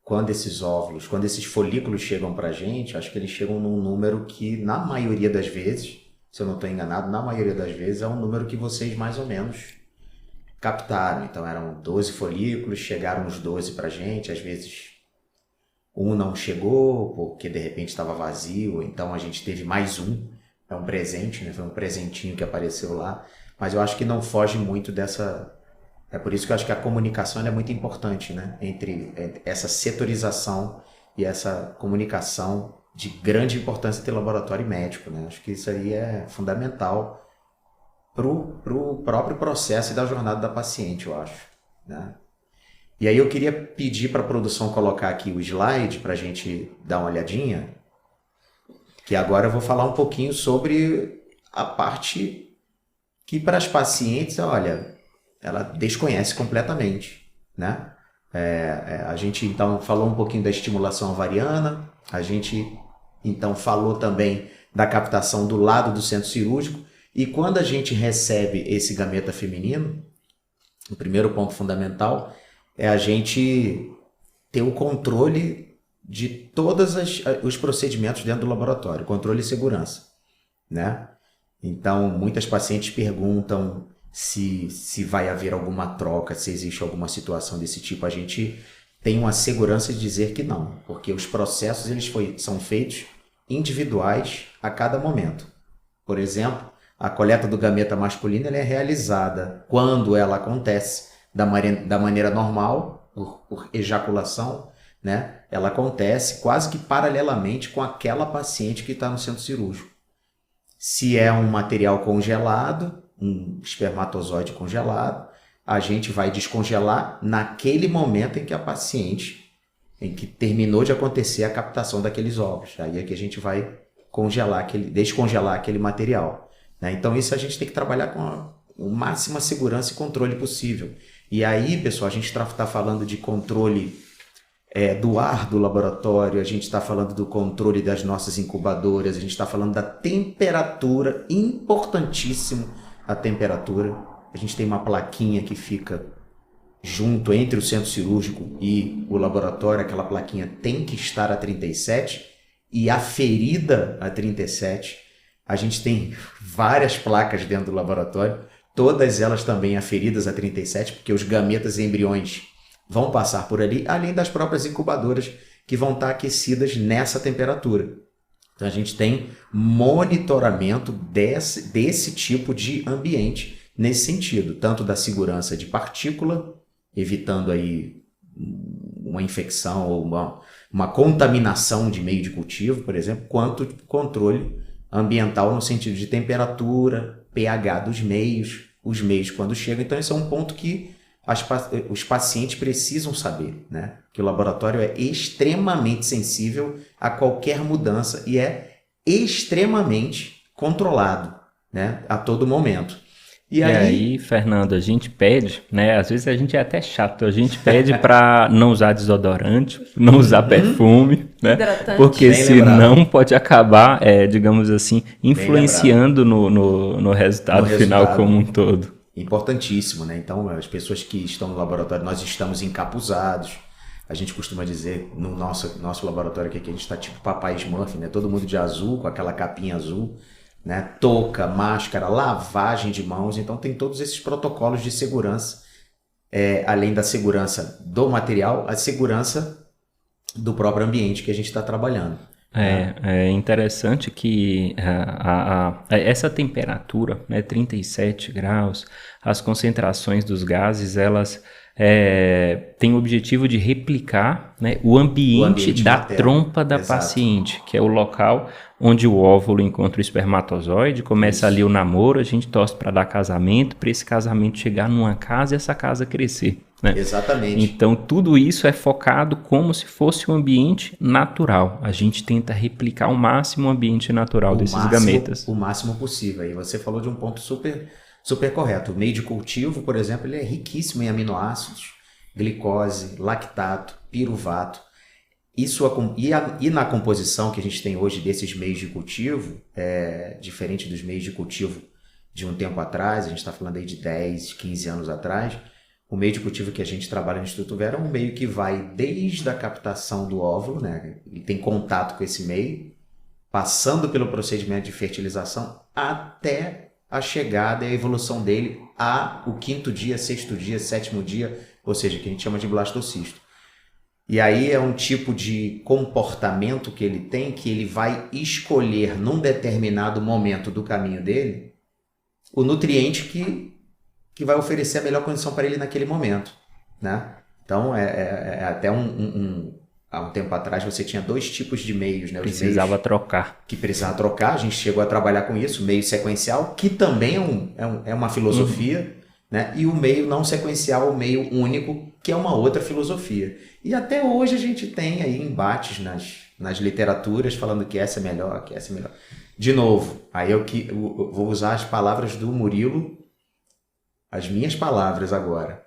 quando esses folículos chegam pra gente, acho que eles chegam num número que, na maioria das vezes, se eu não estou enganado, na maioria das vezes é um número que vocês mais ou menos captaram. Então eram 12 folículos, chegaram os 12 pra gente, às vezes um não chegou porque de repente estava vazio, então a gente teve mais um, é um presente, né? Foi um presentinho que apareceu lá. Mas eu acho que não foge muito dessa... É por isso que eu acho que a comunicação é muito importante, né? Entre essa setorização e essa comunicação de grande importância entre laboratório e médico, né? Acho que isso aí é fundamental pro próprio processo e da jornada da paciente, eu acho, né? E aí eu queria pedir para a produção colocar aqui o slide para a gente dar uma olhadinha, que agora eu vou falar um pouquinho sobre a parte que para as pacientes, olha, ela desconhece completamente, né? A gente então falou um pouquinho da estimulação ovariana, a gente então falou também da captação do lado do centro cirúrgico, e quando a gente recebe esse gameta feminino, o primeiro ponto fundamental é a gente ter o controle de todos os procedimentos dentro do laboratório, controle e segurança, né? Então, muitas pacientes perguntam se vai haver alguma troca, se existe alguma situação desse tipo. A gente tem uma segurança de dizer que não, porque os processos são feitos individuais a cada momento. Por exemplo, A coleta do gameta masculino ela é realizada quando ela acontece da maneira normal, por ejaculação, né? Ela acontece quase que paralelamente com aquela paciente que está no centro cirúrgico. Se é um material congelado, um espermatozoide congelado, a gente vai descongelar naquele momento em que a paciente, em que terminou de acontecer a captação daqueles óvulos. Aí é que a gente vai descongelar aquele material, né? Então isso a gente tem que trabalhar com a máxima segurança e controle possível. E aí, pessoal, a gente está falando de controle do ar do laboratório, a gente está falando do controle das nossas incubadoras, a gente está falando da temperatura, importantíssimo a temperatura. A gente tem uma plaquinha que fica junto entre o centro cirúrgico e o laboratório, aquela plaquinha tem que estar a 37 e aferida a 37. A gente tem várias placas dentro do laboratório, todas elas também aferidas a 37, porque os gametas e embriões vão passar por ali, além das próprias incubadoras que vão estar aquecidas nessa temperatura. Então a gente tem monitoramento desse tipo de ambiente nesse sentido, tanto da segurança de partícula, evitando aí uma infecção ou uma contaminação de meio de cultivo, por exemplo, quanto controle ambiental no sentido de temperatura, pH dos meios, os meios quando chegam. Então esse é um ponto que os pacientes precisam saber, né? Que o laboratório é extremamente sensível a qualquer mudança e é extremamente controlado, né? A todo momento. E aí, Fernando, a gente pede, né? Às vezes a gente é até chato, a gente pede para não usar desodorante, não usar perfume, né? Hidratante. Porque senão pode acabar, digamos assim, influenciando no resultado final como um todo. Importantíssimo, né? Então, as pessoas que estão no laboratório, nós estamos encapuzados. A gente costuma dizer no nosso laboratório aqui que a gente está tipo Papai Smurf, né? Todo mundo de azul, com aquela capinha azul, né? Touca, máscara, lavagem de mãos. Então, tem todos esses protocolos de segurança, além da segurança do material, a segurança do próprio ambiente que a gente está trabalhando. É interessante que essa temperatura, né, 37 graus, as concentrações dos gases, elas têm o objetivo de replicar, né, o ambiente da materno, trompa da paciente, que é o local onde o óvulo encontra o espermatozoide, começa ali o namoro, a gente torce para dar casamento, para esse casamento chegar numa casa e essa casa crescer. Né? Exatamente. Então, tudo isso é focado como se fosse um ambiente natural. A gente tenta replicar ao máximo o ambiente natural desses gametas. O máximo possível. E você falou de um ponto super, super correto. O meio de cultivo, por exemplo, ele é riquíssimo em aminoácidos, glicose, lactato, piruvato. E na composição que a gente tem hoje desses meios de cultivo, diferente dos meios de cultivo de um tempo atrás, a gente está falando aí de 10, 15 anos atrás, o meio de cultivo que a gente trabalha no Instituto Vera é um meio que vai desde a captação do óvulo, né? Ele tem contato com esse meio, passando pelo procedimento de fertilização até a chegada e a evolução dele ao 5º dia, 6º dia, 7º dia, ou seja, que a gente chama de blastocisto. E aí é um tipo de comportamento que ele tem, que ele vai escolher num determinado momento do caminho dele o nutriente que vai oferecer a melhor condição para ele naquele momento, né? Então, até há um tempo atrás você tinha 2 tipos de meios, né? Precisava trocar. Que precisava trocar, a gente chegou a trabalhar com isso, meio sequencial, que também é uma filosofia, né? E o meio não sequencial, o meio único, que é uma outra filosofia. E até hoje a gente tem aí embates nas literaturas falando que essa é melhor, que essa é melhor. De novo, aí eu vou usar as palavras do Murilo, as minhas palavras agora.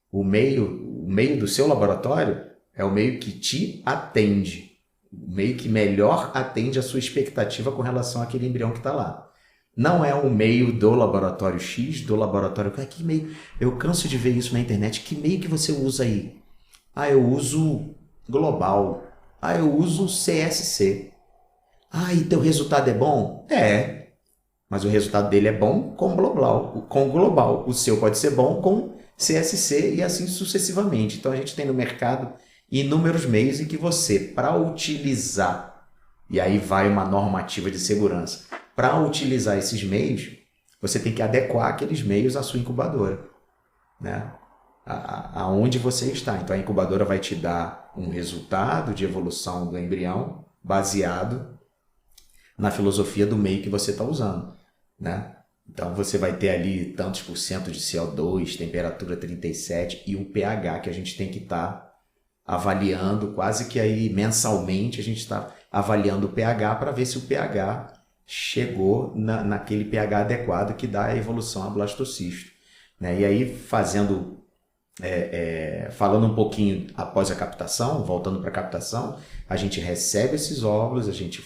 O meio do seu laboratório é o meio que te atende, o meio que melhor atende a sua expectativa com relação àquele embrião que está lá. Não é o meio do laboratório X, do laboratório... Que meio? Eu canso de ver isso na internet. Que meio que você usa aí? Eu uso Global. Eu uso CSC. E teu resultado é bom? Mas o resultado dele é bom com Global. O seu pode ser bom com CSC e assim sucessivamente. Então a gente tem no mercado inúmeros meios em que você, para utilizar, e aí vai uma normativa de segurança, para utilizar esses meios, você tem que adequar aqueles meios à sua incubadora, né? Aonde você está. Então a incubadora vai te dar um resultado de evolução do embrião baseado na filosofia do meio que você está usando, né? Então você vai ter ali tantos por cento de CO2, temperatura 37 e o pH que a gente tem que estar avaliando, quase que aí mensalmente a gente está avaliando o pH para ver se o pH chegou naquele pH adequado que dá a evolução a blastocisto, né? E aí falando um pouquinho após a captação, voltando para a captação, a gente recebe esses óvulos, a gente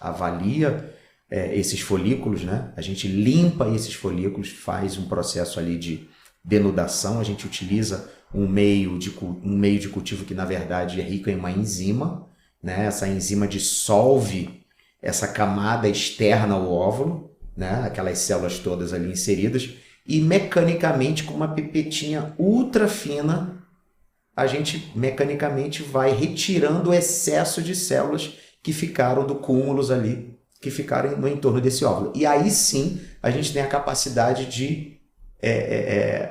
avalia esses folículos, né? A gente limpa esses folículos, faz um processo ali de denudação, a gente utiliza um meio de cultivo que na verdade é rico em uma enzima, né? Essa enzima dissolve essa camada externa ao óvulo, né? Aquelas células todas ali inseridas, e mecanicamente com uma pipetinha ultra fina a gente mecanicamente vai retirando o excesso de células que ficaram do cúmulos ali, que ficaram no entorno desse óvulo. E aí sim a gente tem a capacidade de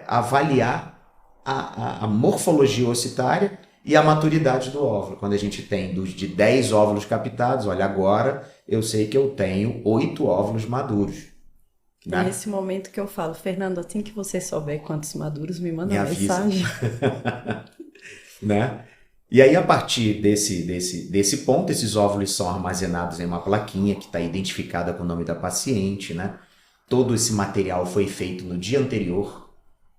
avaliar a morfologia ocitária e a maturidade do óvulo. Quando a gente tem de 10 óvulos captados, olha, agora eu sei que eu tenho 8 óvulos maduros. É nesse momento que eu falo, Fernando, assim que você souber quantos maduros, me manda Me uma avisa. mensagem. Né? E aí, a partir desse ponto, esses óvulos são armazenados em uma plaquinha que está identificada com o nome da paciente, né? Todo esse material foi feito no dia anterior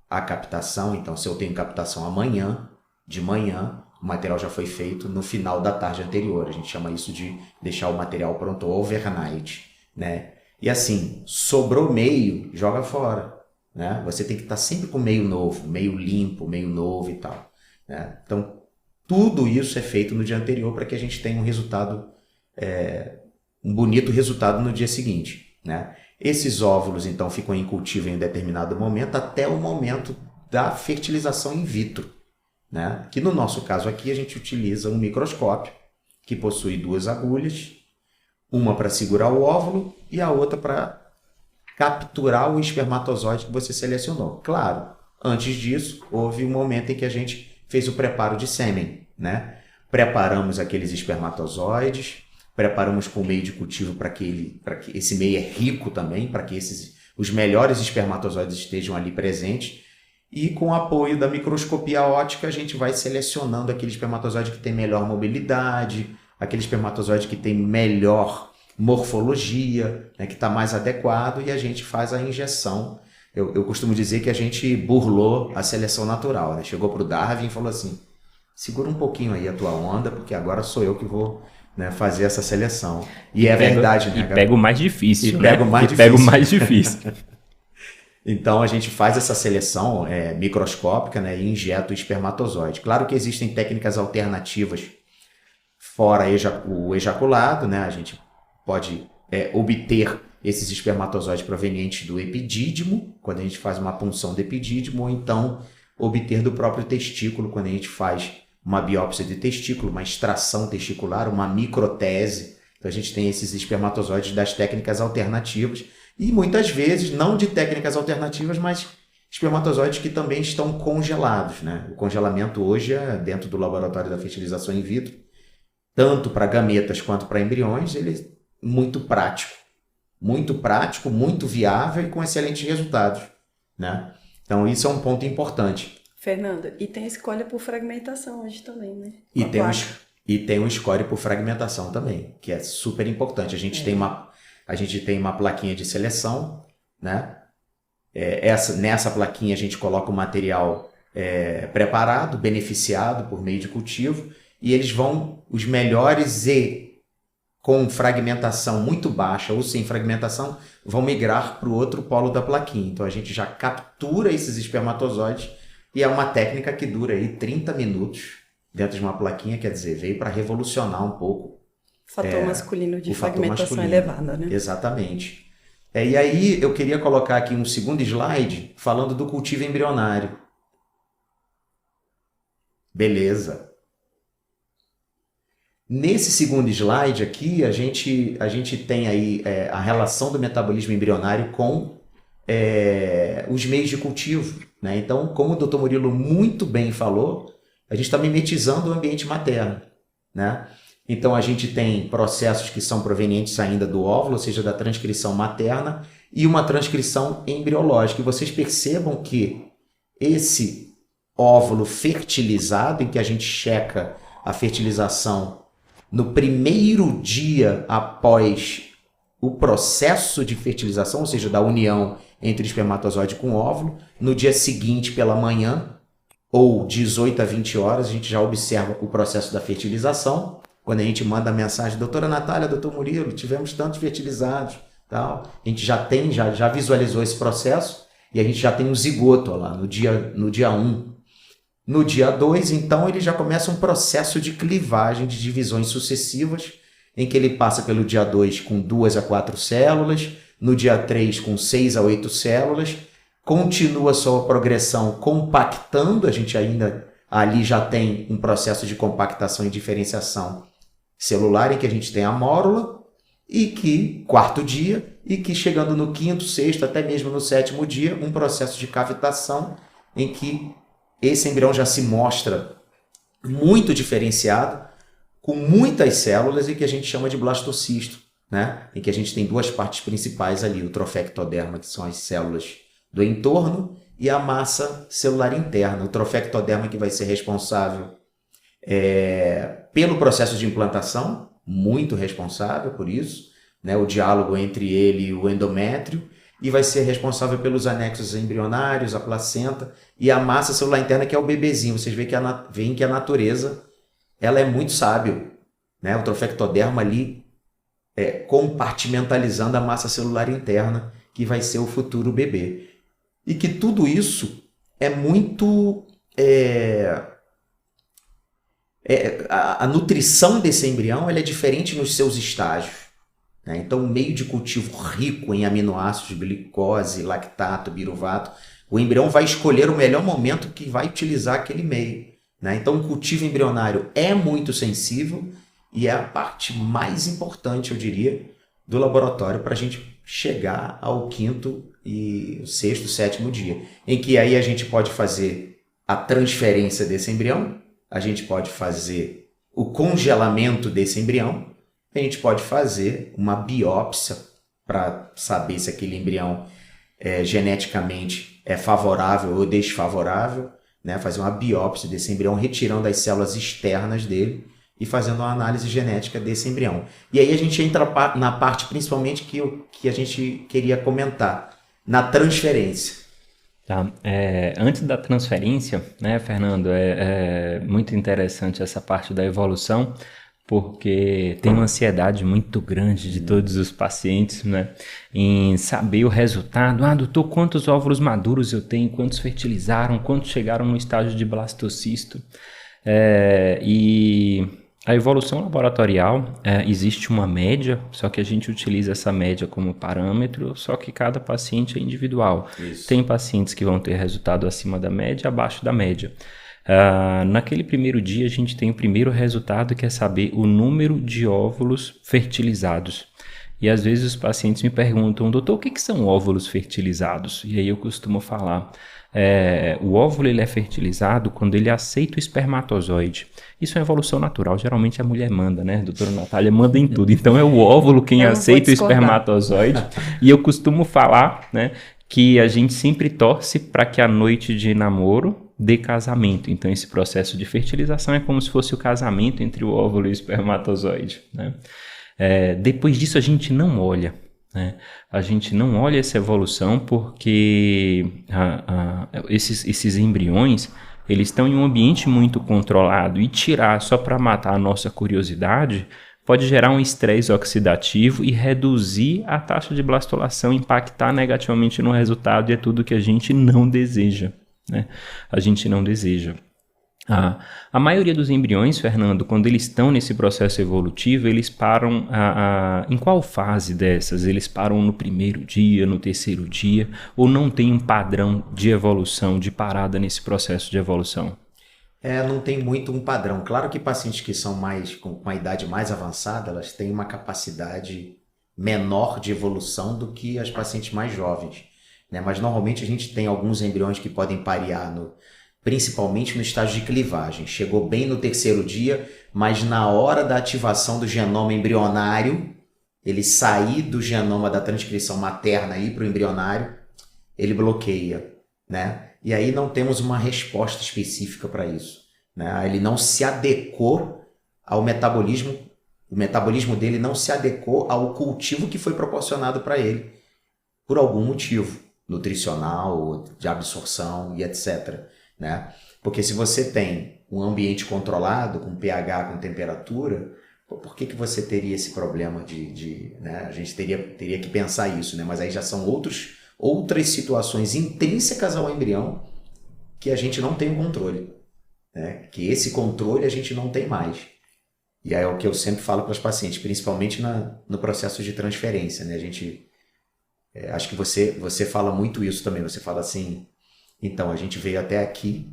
à captação. Então, se eu tenho captação amanhã, de manhã, o material já foi feito no final da tarde anterior. A gente chama isso de deixar o material pronto overnight, né? E assim, sobrou meio, joga fora, né? Você tem que estar sempre com meio novo, meio limpo, meio novo e tal, né? Então, tudo isso é feito no dia anterior para que a gente tenha um resultado, um bonito resultado no dia seguinte, né? Esses óvulos, então, ficam em cultivo em um determinado momento até o momento da fertilização in vitro, né? Que no nosso caso aqui a gente utiliza um microscópio que possui 2 agulhas, uma para segurar o óvulo e a outra para capturar o espermatozoide que você selecionou. Claro, antes disso, houve um momento em que a gente fez o preparo de sêmen, né? Preparamos aqueles espermatozoides, preparamos com o meio de cultivo para que esse meio é rico também, para que os melhores espermatozoides estejam ali presentes. E com o apoio da microscopia óptica, a gente vai selecionando aquele espermatozoide que tem melhor mobilidade, aquele espermatozoide que tem melhor morfologia, né, que está mais adequado, e a gente faz a injeção. Eu costumo dizer que a gente burlou a seleção natural, né? Chegou para o Darwin e falou assim, segura um pouquinho aí a tua onda, porque agora sou eu que vou, né, fazer essa seleção. E é verdade, né? E pega o mais difícil, né? Pega o mais difícil. Então a gente faz essa seleção microscópica, né, e injeta o espermatozoide. Claro que existem técnicas alternativas fora o ejaculado, né? A gente pode obter esses espermatozoides provenientes do epidídimo, quando a gente faz uma punção do epidídimo, ou então obter do próprio testículo, quando a gente faz uma biópsia de testículo, uma extração testicular, uma microtese. Então a gente tem esses espermatozoides das técnicas alternativas, e muitas vezes, não de técnicas alternativas, mas espermatozoides que também estão congelados, né? O congelamento hoje dentro do laboratório da fertilização in vitro, tanto para gametas quanto para embriões, ele é muito prático, muito viável e com excelentes resultados, né? Então isso é um ponto importante. Fernanda, e tem escolha por fragmentação hoje também, né? E tem um score por fragmentação também, que é super importante. A gente tem uma plaquinha de seleção, né? Nessa plaquinha a gente coloca o material preparado, beneficiado por meio de cultivo, e os melhores com fragmentação muito baixa ou sem fragmentação vão migrar para o outro polo da plaquinha. Então a gente já captura esses espermatozoides, e é uma técnica que dura aí 30 minutos dentro de uma plaquinha, quer dizer, veio para revolucionar um pouco o fator masculino de fragmentação masculino. elevada, né? Exatamente. E aí eu queria colocar aqui um segundo slide falando do cultivo embrionário. Beleza. Nesse segundo slide aqui, a gente tem aí a relação do metabolismo embrionário com os meios de cultivo, né? Então, como o Dr. Murilo muito bem falou, a gente está mimetizando o ambiente materno, né? Então, a gente tem processos que são provenientes ainda do óvulo, ou seja, da transcrição materna, e uma transcrição embriológica. E vocês percebam que esse óvulo fertilizado, em que a gente checa a fertilização no primeiro dia após o processo de fertilização, ou seja, da união entre o espermatozoide com o óvulo, no dia seguinte pela manhã, ou 18 a 20 horas, a gente já observa o processo da fertilização. Quando a gente manda a mensagem, doutora Natália, doutor Murilo, tivemos tantos fertilizados, tal. A gente já visualizou esse processo e a gente já tem um zigoto lá no dia 1. No dia 2, então, ele já começa um processo de clivagem de divisões sucessivas, em que ele passa pelo dia 2 com 2 a 4 células, no dia 3 com 6 a 8 células, continua sua progressão compactando, a gente ainda ali já tem um processo de compactação e diferenciação celular, em que a gente tem a mórula, e que, quarto dia, e que chegando no quinto, sexto, até mesmo no sétimo dia, um processo de cavitação, em que esse embrião já se mostra muito diferenciado, com muitas células, e que a gente chama de blastocisto, né? Em que a gente tem duas partes principais ali, o trofectoderma, que são as células do entorno, e a massa celular interna. O trofectoderma que vai ser responsável pelo processo de implantação, muito responsável por isso, né? O diálogo entre ele e o endométrio, e vai ser responsável pelos anexos embrionários, a placenta, e a massa celular interna, que é o bebezinho. Vocês veem que a natureza ela é muito sábio, né? O trofectoderma ali compartimentalizando a massa celular interna, que vai ser o futuro bebê. E que tudo isso é muito... a nutrição desse embrião ela é diferente nos seus estágios, né? Então, o meio de cultivo rico em aminoácidos, glicose, lactato, biruvato, o embrião vai escolher o melhor momento que vai utilizar aquele meio, né? Então, o cultivo embrionário é muito sensível e é a parte mais importante, eu diria, do laboratório para a gente chegar ao quinto e sexto, sétimo dia, em que aí a gente pode fazer a transferência desse embrião, a gente pode fazer o congelamento desse embrião, a gente pode fazer uma biópsia para saber se aquele embrião geneticamente é favorável ou desfavorável, né? Fazer uma biópsia desse embrião, retirando as células externas dele e fazendo uma análise genética desse embrião. E aí a gente entra na parte principalmente que a gente queria comentar, na transferência. Tá. Antes da transferência, né, Fernando, é muito interessante essa parte da evolução, porque tem uma ansiedade muito grande de todos os pacientes, né, em saber o resultado. Doutor, quantos óvulos maduros eu tenho? Quantos fertilizaram? Quantos chegaram no estágio de blastocisto? E a evolução laboratorial, existe uma média, só que a gente utiliza essa média como parâmetro, só que cada paciente é individual. Isso. Tem pacientes que vão ter resultado acima da média, abaixo da média. Naquele primeiro dia, a gente tem o primeiro resultado, que é saber o número de óvulos fertilizados. E às vezes os pacientes me perguntam, doutor, o que são óvulos fertilizados? E aí eu costumo falar, o óvulo ele é fertilizado quando ele aceita o espermatozoide. Isso é evolução natural, geralmente a mulher manda, né? A doutora Natália manda em tudo. Então é o óvulo quem aceita o espermatozoide. E eu costumo falar, né, que a gente sempre torce para que a noite de namoro de casamento. Então, esse processo de fertilização é como se fosse o casamento entre o óvulo e o espermatozoide, né? Depois disso, a gente não olha, né? A gente não olha essa evolução porque esses embriões, eles estão em um ambiente muito controlado, e tirar só para matar a nossa curiosidade pode gerar um estresse oxidativo e reduzir a taxa de blastulação, impactar negativamente no resultado, e é tudo que a gente não deseja, né? A gente não deseja. A maioria dos embriões, Fernando, quando eles estão nesse processo evolutivo, eles param em qual fase dessas? Eles param no primeiro dia, no terceiro dia, ou não tem um padrão de evolução, de parada nesse processo de evolução? Não tem muito um padrão. Claro que pacientes que são com uma idade mais avançada, elas têm uma capacidade menor de evolução do que as pacientes mais jovens. né? Mas normalmente a gente tem alguns embriões que podem parear principalmente no estágio de clivagem. Chegou bem no 3º dia, mas na hora da ativação do genoma embrionário, ele sair do genoma da transcrição materna e ir para o embrionário, ele bloqueia, né? E aí não temos uma resposta específica para isso, né? Ele não se adequou ao metabolismo, o metabolismo dele não se adequou ao cultivo que foi proporcionado para ele, por algum motivo, nutricional, de absorção e etc., né? Porque se você tem um ambiente controlado, com pH, com temperatura, por que você teria esse problema né? A gente teria que pensar isso, né? Mas aí já são outras situações intrínsecas ao embrião que a gente não tem o controle, né? Que esse controle a gente não tem mais. E aí é o que eu sempre falo para os pacientes, principalmente no processo de transferência, né? Acho que você fala muito isso também, você fala assim, então a gente veio até aqui,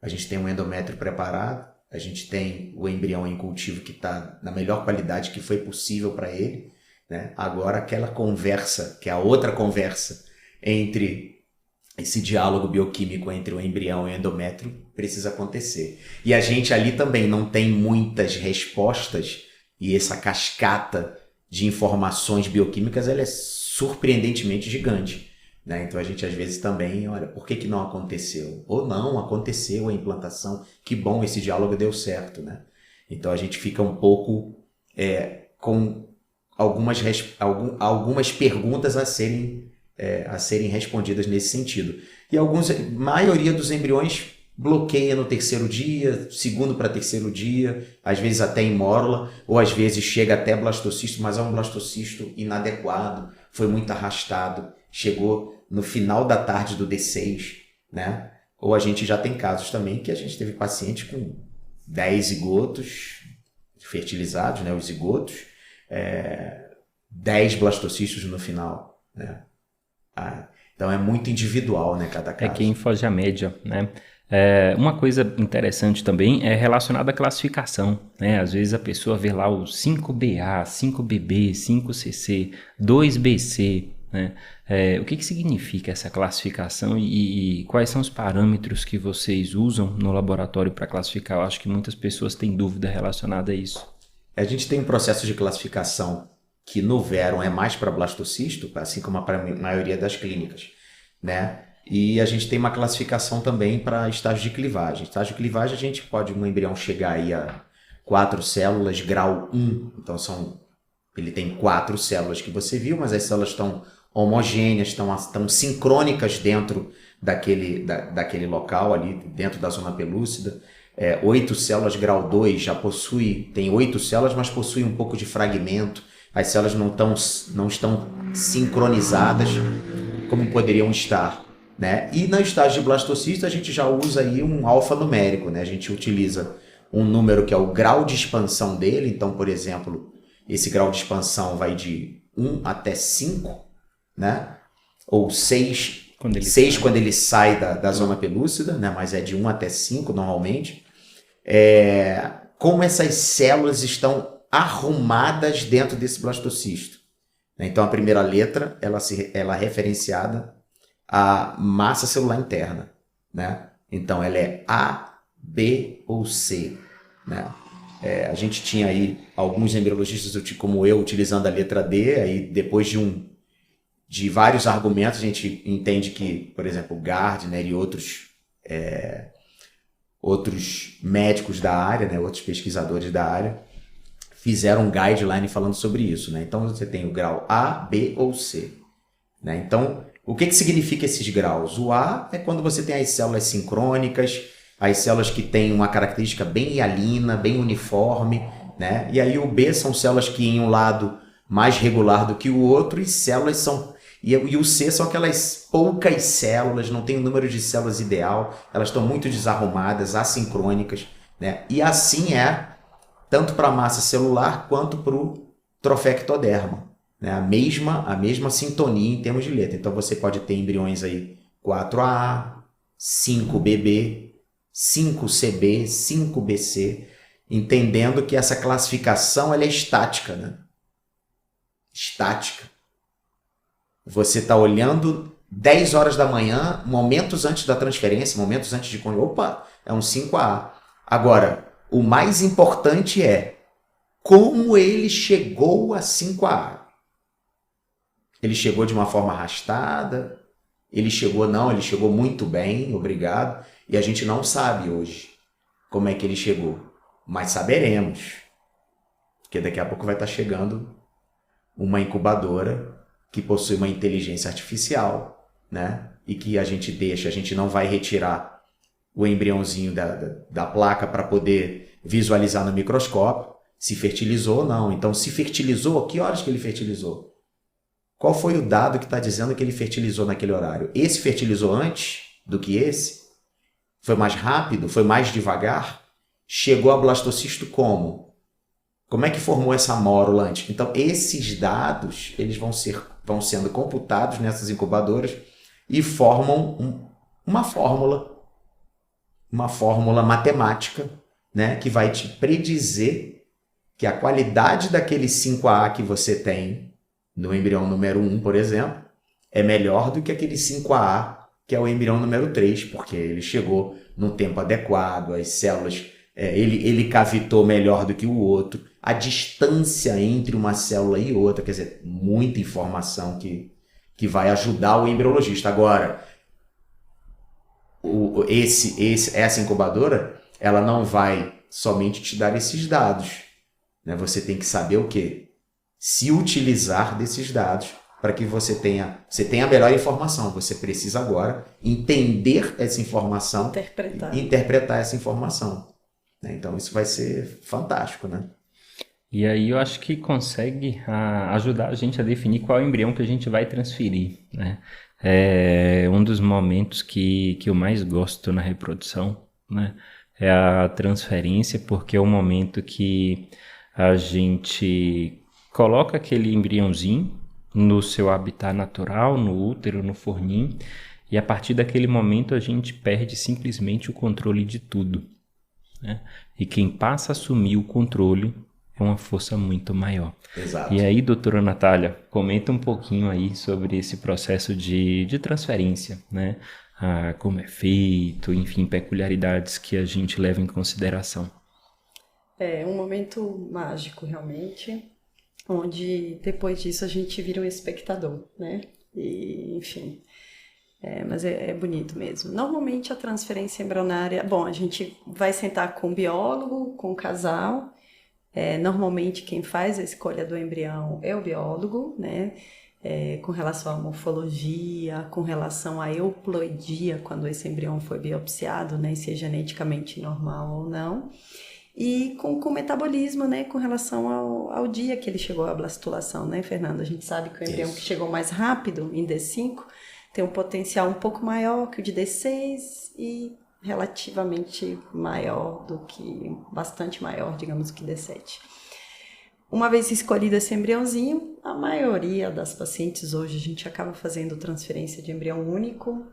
a gente tem um endométrio preparado, a gente tem o embrião em cultivo que está na melhor qualidade que foi possível para ele, né? Agora aquela conversa, que é a outra conversa entre esse diálogo bioquímico entre o embrião e o endométrio precisa acontecer. E a gente ali também não tem muitas respostas e essa cascata de informações bioquímicas ela é surpreendentemente gigante, né? Então a gente às vezes também, olha, por que não aconteceu? Ou não aconteceu a implantação, que bom, esse diálogo deu certo, né? Então a gente fica um pouco com algumas perguntas a serem respondidas nesse sentido. E a maioria dos embriões bloqueia no 3º dia, 2º para 3º dia, às vezes até em mórula, ou às vezes chega até blastocisto, mas é um blastocisto inadequado, foi muito arrastado, chegou no final da tarde do D6, né? Ou a gente já tem casos também que a gente teve paciente com 10 zigotos fertilizados, né? Os zigotos, 10 blastocistos no final, né? Então é muito individual, né, cada caso. É quem foge à média, né? Uma coisa interessante também é relacionada à classificação, né? Às vezes a pessoa vê lá o 5BA, 5BB, 5CC, 2BC, né? O que significa essa classificação e quais são os parâmetros que vocês usam no laboratório para classificar? Eu acho que muitas pessoas têm dúvida relacionada a isso. A gente tem um processo de classificação que no Verum é mais para blastocisto, assim como para a maioria das clínicas, né? E a gente tem uma classificação também para estágio de clivagem. Estágio de clivagem a gente pode, um embrião chegar aí a 4 células, grau 1, então ele tem 4 células que você viu, mas as células estão homogêneas, estão sincrônicas dentro daquele local ali, dentro da zona pelúcida. 8 células, grau 2, tem 8 células, mas possui um pouco de fragmento. As células não estão sincronizadas como poderiam estar, né? E no estágio de blastocisto a gente já usa aí um alfanumérico, né? A gente utiliza um número que é o grau de expansão dele. Então, por exemplo, esse grau de expansão vai de 1 até 5, né? Ou 6 quando ele sai da zona pelúcida, né? Mas é de 1 até 5 normalmente. Como essas células estão arrumadas dentro desse blastocisto. Então a primeira letra ela é referenciada à massa celular interna, né? Então ela é A, B ou C, né? A gente tinha aí alguns embriologistas como eu utilizando a letra D, aí depois de vários argumentos a gente entende que, por exemplo, Gardner e outros médicos da área, né, outros pesquisadores da área, fizeram um guideline falando sobre isso, né? Então você tem o grau A, B ou C, né? Então, o que significa esses graus? O A é quando você tem as células sincrônicas, as células que têm uma característica bem hialina, bem uniforme, né? E aí o B são células que em um lado mais regular do que o outro, e o C são aquelas poucas células, não tem o número de células ideal, elas estão muito desarrumadas, assincrônicas, né? E assim tanto para a massa celular quanto para o trofectoderma, né? A mesma sintonia em termos de letra. Então você pode ter embriões aí 4A, 5BB, 5CB, 5BC, entendendo que essa classificação ela é estática, né? Estática. Você está olhando 10 horas da manhã, momentos antes da transferência, momentos antes de... Opa, é um 5A. Agora, o mais importante é como ele chegou a 5A. Ele chegou de uma forma arrastada, ele chegou muito bem, obrigado, e a gente não sabe hoje como é que ele chegou, mas saberemos, porque daqui a pouco vai estar chegando uma incubadora que possui uma inteligência artificial, né? E que a gente não vai retirar o embriãozinho da placa para poder visualizar no microscópio se fertilizou ou não. Então, se fertilizou, que horas que ele fertilizou? Qual foi o dado que está dizendo que ele fertilizou naquele horário? Esse fertilizou antes do que esse? Foi mais rápido? Foi mais devagar? Chegou a blastocisto como? Como é que formou essa mórula antes? Então, esses dados eles vão sendo computados nessas incubadoras e formam uma fórmula matemática, né, que vai te predizer que a qualidade daquele 5A que você tem no embrião número 1, por exemplo, é melhor do que aquele 5A que é o embrião número 3, porque ele chegou no tempo adequado, as células, ele cavitou melhor do que o outro, a distância entre uma célula e outra, quer dizer, muita informação que vai ajudar o embriologista. Agora, essa incubadora, ela não vai somente te dar esses dados, né? Você tem que saber o quê? Se utilizar desses dados para que você tenha a melhor informação. Você precisa agora entender essa informação e interpretar essa informação, né? Então isso vai ser fantástico, né? E aí eu acho que consegue ajudar a gente a definir qual embrião que a gente vai transferir, né? É um dos momentos que eu mais gosto na reprodução, né? É a transferência, porque é o momento que a gente coloca aquele embriãozinho no seu habitat natural, no útero, no forninho, e a partir daquele momento a gente perde simplesmente o controle de tudo, né? E quem passa a assumir o controle é uma força muito maior. Exato. E aí, doutora Natália, comenta um pouquinho aí sobre esse processo de transferência, né? Como é feito, enfim, peculiaridades que a gente leva em consideração. É um momento mágico, realmente, onde depois disso a gente vira um espectador, né? E, enfim, mas é bonito mesmo. Normalmente a transferência embrionária, bom, a gente vai sentar com o biólogo, com o casal. Normalmente quem faz a escolha do embrião é o biólogo, né? Com relação à morfologia, com relação à euploidia, quando esse embrião foi biopsiado, né? Se é geneticamente normal ou não. E com o metabolismo, né? Com relação ao dia que ele chegou à blastulação, né, Fernando? A gente sabe que o embrião que chegou mais rápido, em D5, tem um potencial um pouco maior que o de D6 e relativamente maior bastante maior, digamos, que D7. Uma vez escolhido esse embriãozinho, a maioria das pacientes hoje a gente acaba fazendo transferência de embrião único,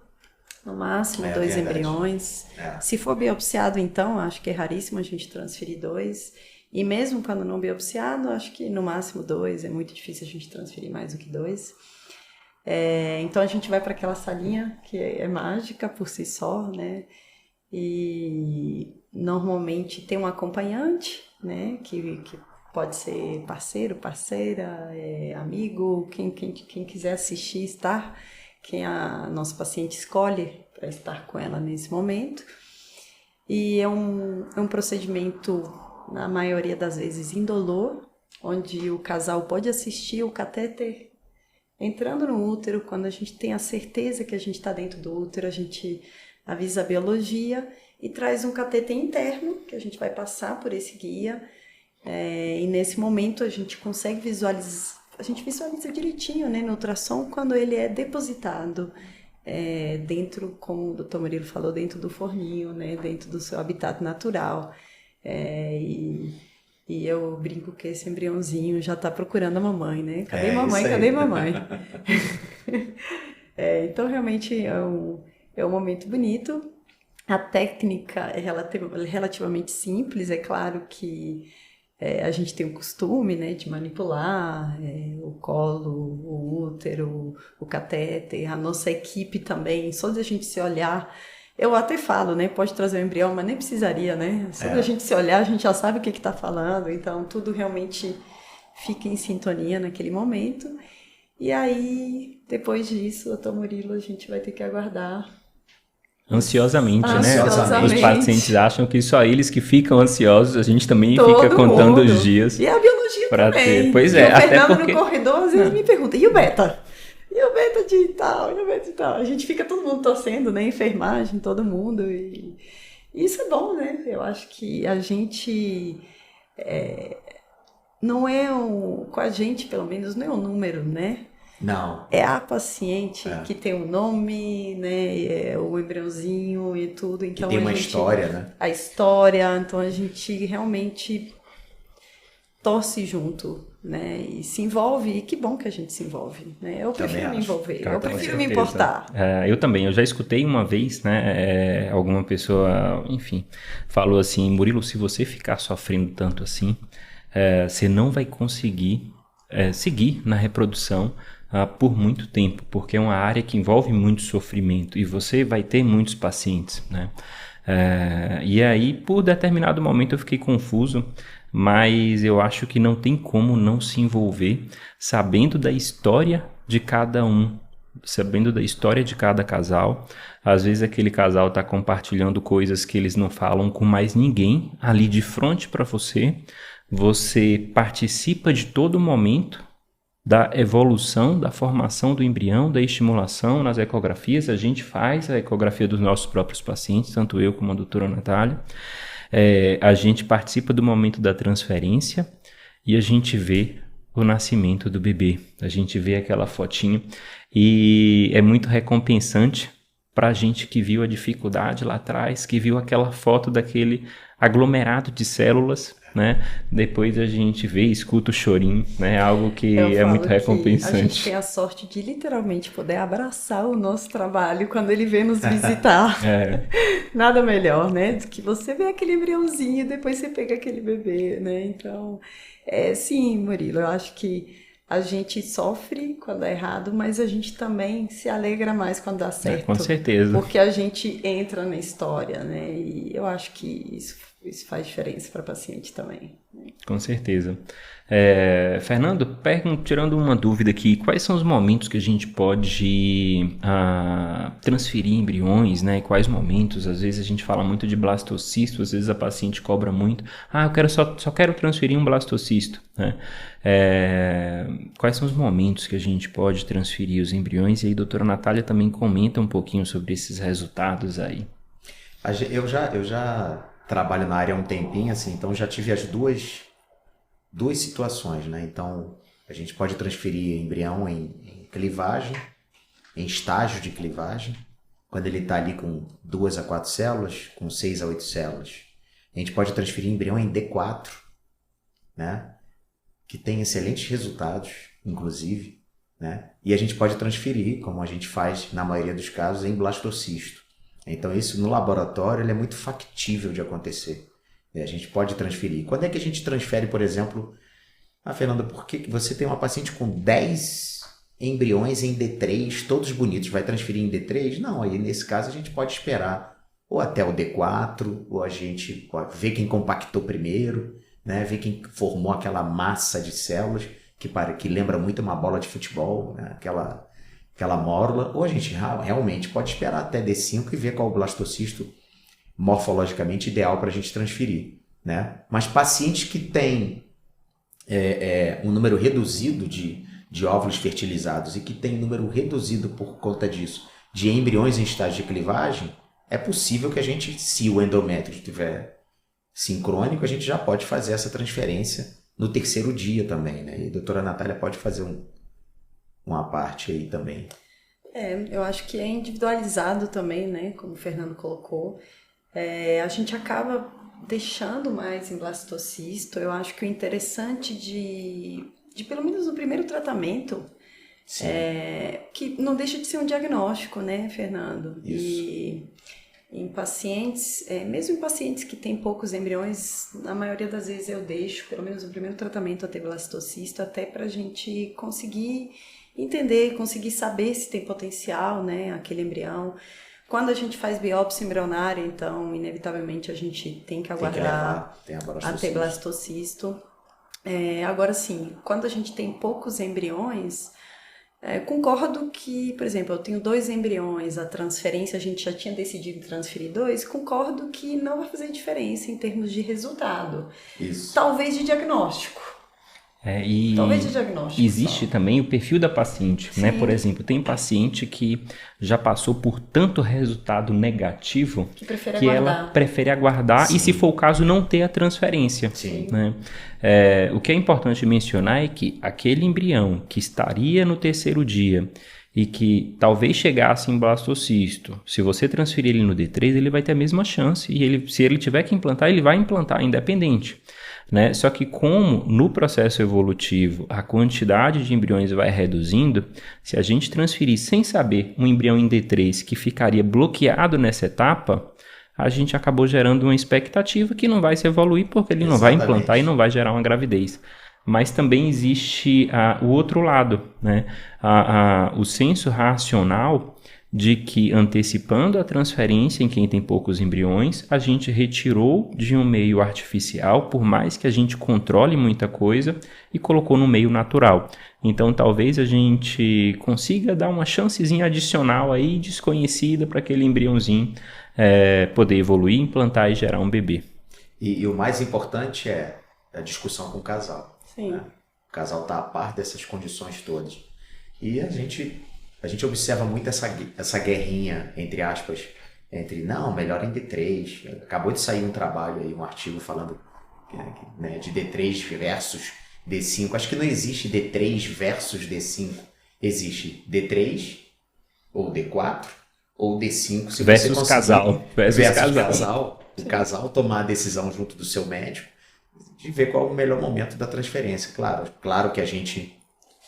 no máximo 2 embriões. Se for biopsiado, então, acho que é raríssimo a gente transferir 2. E mesmo quando não biopsiado, acho que no máximo 2, é muito difícil a gente transferir mais do que 2. Então a gente vai para aquela salinha que é mágica por si só, né? E normalmente tem um acompanhante, né? Que pode ser parceiro, parceira, amigo, quem quiser assistir, estar, quem a nossa paciente escolhe para estar com ela nesse momento. E é um procedimento, na maioria das vezes, indolor, onde o casal pode assistir o catéter entrando no útero. Quando a gente tem a certeza que a gente está dentro do útero, a gente avisa a biologia e traz um catéter interno, que a gente vai passar por esse guia. E nesse momento a gente consegue visualiza direitinho, né, no ultrassom, quando ele é depositado dentro, como o Dr. Murilo falou, dentro do forninho, né, dentro do seu habitat natural. E eu brinco que esse embriãozinho já está procurando a mamãe, né? Cadê mamãe? Cadê mamãe? Então, realmente é um momento bonito. A técnica é relativamente simples. É claro que A gente tem o costume, né, de manipular o colo, o útero, o catéter, a nossa equipe também, só de a gente se olhar, eu até falo, né, pode trazer o embrião, mas nem precisaria, né, só de a gente se olhar, a gente já sabe o que está falando, então tudo realmente fica em sintonia naquele momento, e aí, depois disso, doutor Murilo, a gente vai ter que aguardar. Ansiosamente, né? Ansiosamente. Os pacientes acham que só eles que ficam ansiosos, a gente também Todo fica contando mundo. os dias. E a biologia pra também. ter. Pois E é, o até Fernando porque... no corredor às vezes me pergunta, e o beta? E o beta de tal, e o beta de tal. A gente fica todo mundo torcendo, né? Enfermagem, todo mundo. E isso é bom, né? Eu acho que a gente... não é com a gente, pelo menos, não é um número, né? Não. É a paciente que tem o nome, né? O embriãozinho e tudo. Então, que tem uma história, né? A história. Então, a gente realmente torce junto, né? E se envolve. E que bom que a gente se envolve, né? Eu prefiro me envolver. Eu prefiro me importar. Eu também. Eu já escutei uma vez, né? Alguma pessoa, enfim, falou assim, Murilo, se você ficar sofrendo tanto assim, você não vai conseguir seguir na reprodução por muito tempo, porque é uma área que envolve muito sofrimento e você vai ter muitos pacientes, né? E aí, por determinado momento eu fiquei confuso, mas eu acho que não tem como não se envolver sabendo da história de cada um, sabendo da história de cada casal. Às vezes aquele casal está compartilhando coisas que eles não falam com mais ninguém ali de frente para você. Você participa de todo momento da evolução, da formação do embrião, da estimulação nas ecografias. A gente faz a ecografia dos nossos próprios pacientes, tanto eu como a doutora Natália. A gente participa do momento da transferência e a gente vê o nascimento do bebê. A gente vê aquela fotinho e é muito recompensante para a gente que viu a dificuldade lá atrás, que viu aquela foto daquele aglomerado de células, né? Depois a gente vê e escuta o chorinho, né? Algo que é muito recompensante. A gente tem a sorte de literalmente poder abraçar o nosso trabalho quando ele vem nos visitar. Nada melhor, né? Do que você ver aquele embriãozinho e depois você pega aquele bebê, né? Então, sim, Murilo, eu acho que a gente sofre quando dá errado, mas a gente também se alegra mais quando dá certo. Com certeza. Porque a gente entra na história, né? E eu acho que isso faz diferença para o paciente também. Né? Com certeza. Fernando, tirando uma dúvida aqui, quais são os momentos que a gente pode transferir embriões, né? Quais momentos? Às vezes a gente fala muito de blastocisto, às vezes a paciente cobra muito. Eu só quero transferir um blastocisto, né? Quais são os momentos que a gente pode transferir os embriões? E aí a doutora Natália também comenta um pouquinho sobre esses resultados aí. Eu já trabalho na área há um tempinho, assim, então já tive as duas situações, né? Então, a gente pode transferir embrião em clivagem, em estágio de clivagem, quando ele está ali com 2 a 4 células, com 6 a 8 células. A gente pode transferir embrião em D4, né? Que tem excelentes resultados, inclusive, né? E a gente pode transferir, como a gente faz na maioria dos casos, em blastocisto. Então, isso no laboratório ele é muito factível de acontecer. A gente pode transferir. Quando é que a gente transfere, por exemplo... Fernanda, por que você tem uma paciente com 10 embriões em D3, todos bonitos, vai transferir em D3? Não, aí nesse caso a gente pode esperar ou até o D4, ou a gente pode ver quem compactou primeiro, né? Ver quem formou aquela massa de células, que lembra muito uma bola de futebol, né? Aquela mórula, ou a gente realmente pode esperar até D5 e ver qual o blastocisto morfologicamente ideal para a gente transferir, né? Mas pacientes que têm um número reduzido de óvulos fertilizados e que tem número reduzido por conta disso de embriões em estágio de clivagem, é possível que a gente, se o endométrio estiver sincrônico, a gente já pode fazer essa transferência no 3º dia também, né? E a doutora Natália pode fazer uma parte aí também. Eu acho que é individualizado também, né? Como o Fernando colocou. A gente acaba deixando mais em blastocisto. Eu acho que o interessante de pelo menos no primeiro tratamento, que não deixa de ser um diagnóstico, né, Fernando? Isso. em pacientes, mesmo em pacientes que têm poucos embriões, na maioria das vezes eu deixo, pelo menos o primeiro tratamento, a ter blastocisto, até para a gente conseguir entender, conseguir saber se tem potencial, né, aquele embrião. Quando a gente faz biópsia embrionária, então, inevitavelmente, a gente tem que aguardar a ter blastocisto. Agora, sim, quando a gente tem poucos embriões, concordo que, por exemplo, eu tenho 2 embriões, a transferência, a gente já tinha decidido transferir 2, concordo que não vai fazer diferença em termos de resultado. Isso. Talvez de diagnóstico. Talvez de diagnóstico. Existe também o perfil da paciente, né? Por exemplo, tem paciente que já passou por tanto resultado negativo que ela prefere aguardar e, se for o caso, não ter a transferência. Sim. Né? O que é importante mencionar é que aquele embrião que estaria no 3º dia e que talvez chegasse em blastocisto, se você transferir ele no D3, ele vai ter a mesma chance e se ele tiver que implantar, ele vai implantar independente. Né? Só que como no processo evolutivo a quantidade de embriões vai reduzindo, se a gente transferir sem saber um embrião em D3 que ficaria bloqueado nessa etapa, a gente acabou gerando uma expectativa que não vai se evoluir porque ele não vai implantar e não vai gerar uma gravidez. Mas também existe o outro lado, né? O senso racional de que, antecipando a transferência em quem tem poucos embriões, a gente retirou de um meio artificial, por mais que a gente controle muita coisa, e colocou no meio natural. Então, talvez a gente consiga dar uma chancezinha adicional aí, desconhecida, para aquele embriãozinho poder evoluir, implantar e gerar um bebê. E o mais importante é a discussão com o casal. Sim. Né? O casal está a par dessas condições todas. E a gente observa muito essa guerrinha, entre aspas, entre, não, melhor em D3. Acabou de sair um trabalho aí, um artigo falando né, de D3 versus D5. Acho que não existe D3 versus D5. Existe D3 ou D4 ou D5. Se versus você conseguir, casal. Versus casal. O casal tomar a decisão junto do seu médico de ver qual é o melhor momento da transferência. Claro que a gente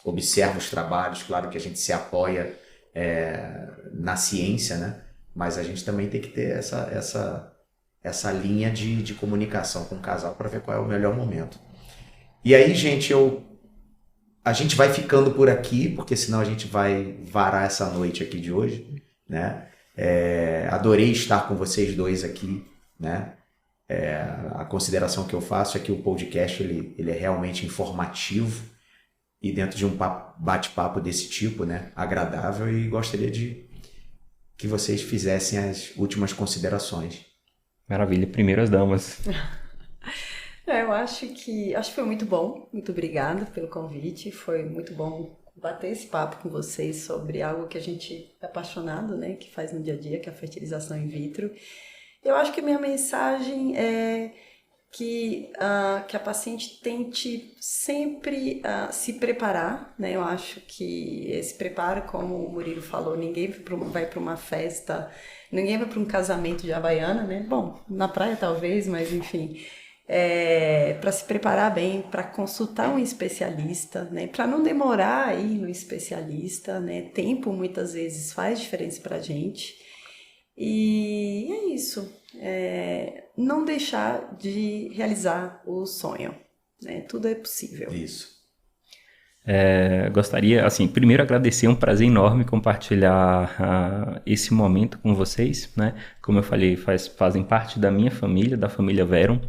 observa os trabalhos, claro que a gente se apoia na ciência, né? Mas a gente também tem que ter essa linha de comunicação com o casal para ver qual é o melhor momento. E aí, gente, a gente vai ficando por aqui, porque senão a gente vai varar essa noite aqui de hoje, né? Adorei estar com vocês dois aqui, né? A consideração que eu faço é que o podcast ele é realmente informativo e dentro de um bate-papo desse tipo, né, agradável, e gostaria de que vocês fizessem as últimas considerações. Maravilha, primeiras damas. Eu acho que foi muito bom, muito obrigada pelo convite, foi muito bom bater esse papo com vocês sobre algo que a gente é apaixonado, né, que faz no dia a dia, que é a fertilização in vitro. Eu acho que a minha mensagem é que a paciente tente sempre se preparar, né? Eu acho que esse preparo, como o Murilo falou, ninguém vai para uma festa, ninguém vai para um casamento de Havaiana, né? Bom, na praia talvez, mas enfim, para se preparar bem, para consultar um especialista, né? Para não demorar aí no especialista, né? Tempo muitas vezes faz diferença para a gente. E é isso. Não deixar de realizar o sonho, né? Tudo é possível. Isso. Gostaria, assim, primeiro agradecer, um prazer enorme compartilhar esse momento com vocês, né? Como eu falei, fazem parte da minha família, da família Verum,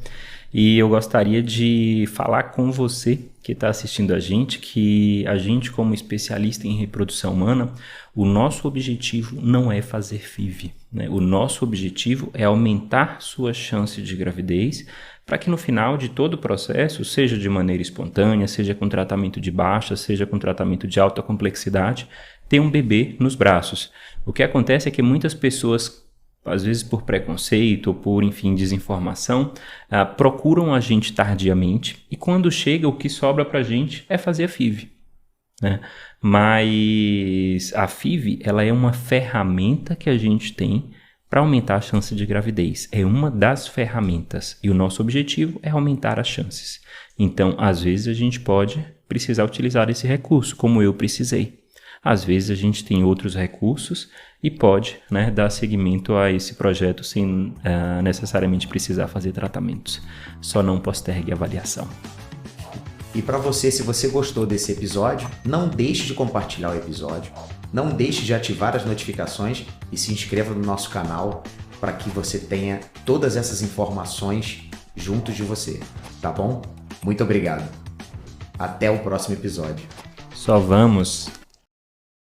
e eu gostaria de falar com você que está assistindo a gente, que a gente, como especialista em reprodução humana, o nosso objetivo não é fazer FIV, né? O nosso objetivo é aumentar sua chance de gravidez, para que no final de todo o processo, seja de maneira espontânea, seja com tratamento de baixa, seja com tratamento de alta complexidade, tenha um bebê nos braços. O que acontece é que muitas pessoas, às vezes por preconceito ou por, enfim, desinformação, procuram a gente tardiamente, e quando chega, o que sobra para a gente é fazer a FIV, né? Mas a FIV, ela é uma ferramenta que a gente tem para aumentar a chance de gravidez. É uma das ferramentas, e o nosso objetivo é aumentar as chances. Então, às vezes a gente pode precisar utilizar esse recurso, como eu precisei. Às vezes a gente tem outros recursos e pode, né, dar seguimento a esse projeto sem necessariamente precisar fazer tratamentos. Só não postergue a avaliação. E para você, se você gostou desse episódio, não deixe de compartilhar o episódio, não deixe de ativar as notificações e se inscreva no nosso canal para que você tenha todas essas informações junto de você, tá bom? Muito obrigado. Até o próximo episódio. Só vamos